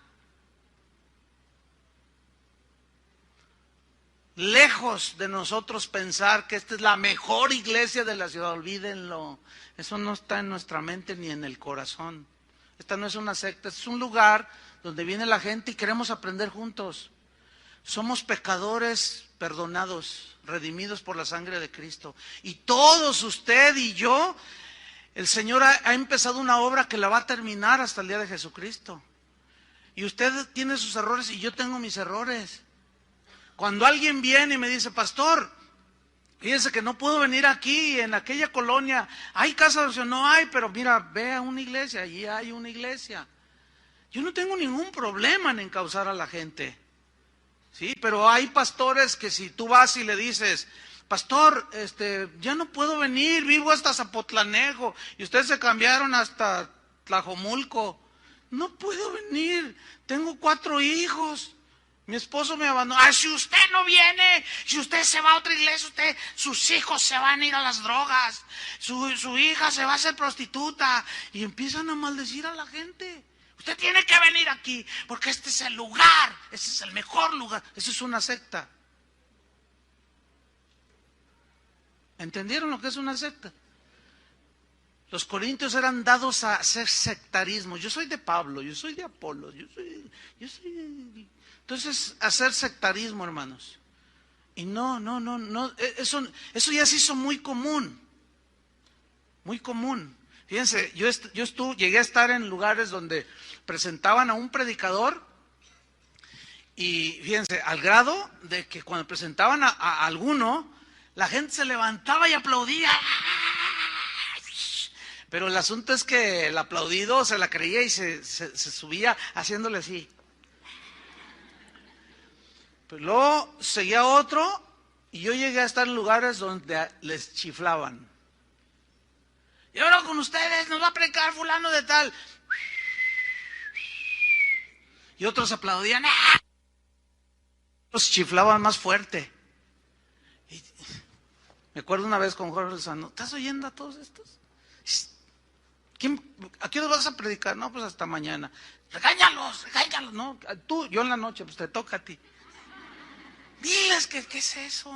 Lejos de nosotros pensar que esta es la mejor iglesia de la ciudad, olvídenlo. Eso no está en nuestra mente ni en el corazón. Esta no es una secta, es un lugar donde viene la gente y queremos aprender juntos. Somos pecadores perdonados, redimidos por la sangre de Cristo. Y todos, usted y yo, el Señor ha empezado una obra que la va a terminar hasta el día de Jesucristo. Y usted tiene sus errores y yo tengo mis errores. Cuando alguien viene y me dice, pastor, fíjense que no puedo venir aquí, en aquella colonia, hay casa de oración, no hay, pero mira, ve a una iglesia, allí hay una iglesia. Yo no tengo ningún problema en encauzar a la gente, sí, pero hay pastores que si tú vas y le dices, pastor, ya no puedo venir, vivo hasta Zapotlanejo, y ustedes se cambiaron hasta Tlajomulco, no puedo venir, tengo 4 hijos. Mi esposo me abandonó. Si usted no viene, si usted se va a otra iglesia, sus hijos se van a ir a las drogas, su hija se va a hacer prostituta, y empiezan a maldecir a la gente. Usted tiene que venir aquí, porque este es el lugar, este es el mejor lugar. Eso es una secta. ¿Entendieron lo que es una secta? Los corintios eran dados a hacer sectarismo. Yo soy de Pablo, yo soy de Apolo, yo soy entonces, hacer sectarismo, hermanos. Y no, eso ya se hizo muy común. Muy común. Fíjense, yo llegué a estar en lugares donde presentaban a un predicador y fíjense, al grado de que cuando presentaban a alguno, la gente se levantaba y aplaudía. Pero el asunto es que el aplaudido se la creía y se subía haciéndole así. Pero luego seguía otro Y yo llegué a estar en lugares donde les chiflaban. Y ahora con ustedes nos va a predicar fulano de tal. Y otros aplaudían. ¡Ah! Otros chiflaban más fuerte. Y me acuerdo una vez con Jorge Lozano, ¿estás oyendo a todos estos? ¿A qué hora vas a predicar? No, pues hasta mañana. Regáñalos, no, tú, yo en la noche, pues te toca a ti. Diles que qué es eso.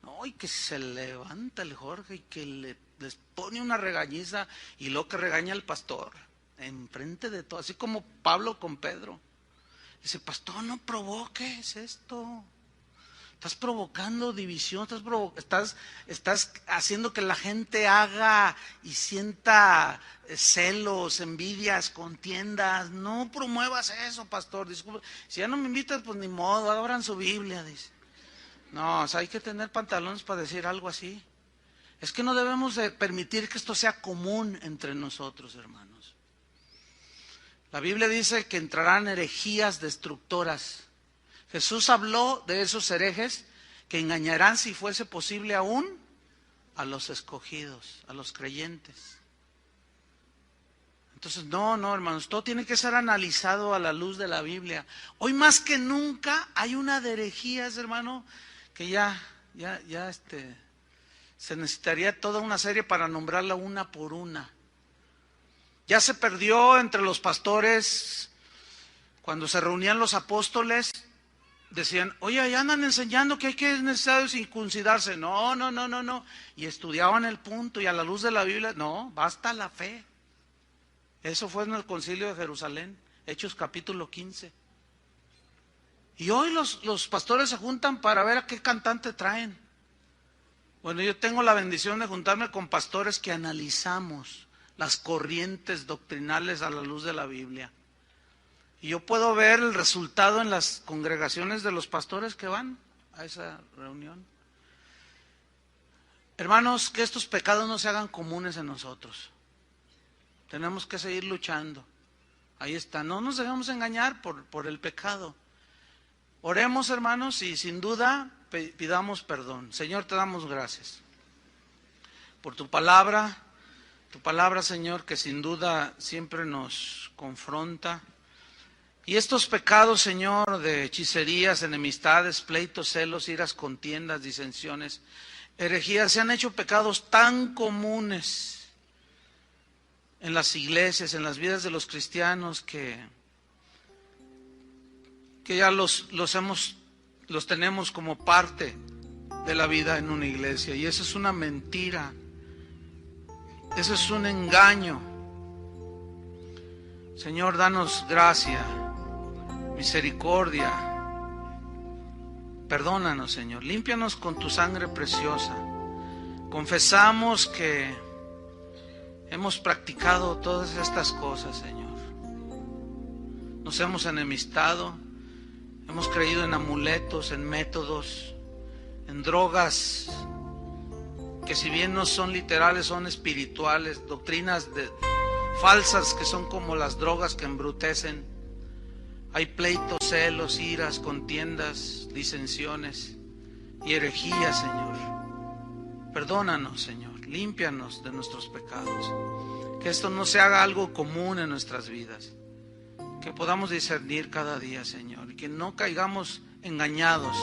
No, y que se levanta el Jorge y que les pone una regañiza y luego que regaña al pastor enfrente de todo, así como Pablo con Pedro. Dice, pastor, no provoques esto. Estás provocando división, estás haciendo que la gente haga y sienta celos, envidias, contiendas. No promuevas eso, pastor. Disculpe. Si ya no me invitas, pues ni modo, abran su Biblia, dice. No, o sea, hay que tener pantalones para decir algo así. Es que no debemos de permitir que esto sea común entre nosotros, hermanos. La Biblia dice que entrarán herejías destructoras. Jesús habló de esos herejes que engañarán, si fuese posible aún, a los escogidos, a los creyentes. Entonces, no, hermanos, todo tiene que ser analizado a la luz de la Biblia. Hoy más que nunca hay una de herejías, hermano, que ya se necesitaría toda una serie para nombrarla una por una. Ya se perdió entre los pastores, cuando se reunían los apóstoles, decían, oye, ya andan enseñando que es necesario circuncidarse. No. Y estudiaban el punto y a la luz de la Biblia, no, basta la fe. Eso fue en el concilio de Jerusalén, Hechos capítulo 15. Y hoy los pastores se juntan para ver a qué cantante traen. Bueno, yo tengo la bendición de juntarme con pastores que analizamos las corrientes doctrinales a la luz de la Biblia. Y yo puedo ver el resultado en las congregaciones de los pastores que van a esa reunión. Hermanos, que estos pecados no se hagan comunes en nosotros. Tenemos que seguir luchando. Ahí está, no nos dejemos engañar por el pecado. Oremos, hermanos, y sin duda pidamos perdón. Señor, te damos gracias por tu palabra, Señor, que sin duda siempre nos confronta. Y estos pecados, Señor, de hechicerías, enemistades, pleitos, celos, iras, contiendas, disensiones, herejías, se han hecho pecados tan comunes en las iglesias, en las vidas de los cristianos, que ya los tenemos como parte de la vida en una iglesia. Y eso es una mentira, eso es un engaño. Señor, danos gracia, misericordia, perdónanos, Señor, límpianos con tu sangre preciosa. Confesamos que hemos practicado todas estas cosas, Señor. Nos hemos enemistado, hemos creído en amuletos, en métodos, en drogas que si bien no son literales, son espirituales, doctrinas falsas que son como las drogas que embrutecen. Hay pleitos, celos, iras, contiendas, disensiones y herejías, Señor. Perdónanos, Señor, límpianos de nuestros pecados. Que esto no se haga algo común en nuestras vidas. Que podamos discernir cada día, Señor, y que no caigamos engañados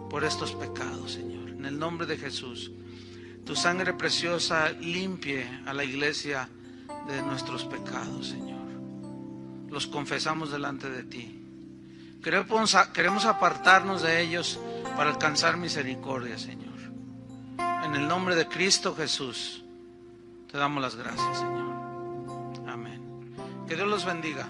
por estos pecados, Señor. En el nombre de Jesús, tu sangre preciosa limpie a la iglesia de nuestros pecados, Señor. Los confesamos delante de ti. Queremos apartarnos de ellos para alcanzar misericordia, Señor. En el nombre de Cristo Jesús, te damos las gracias, Señor. Amén. Que Dios los bendiga.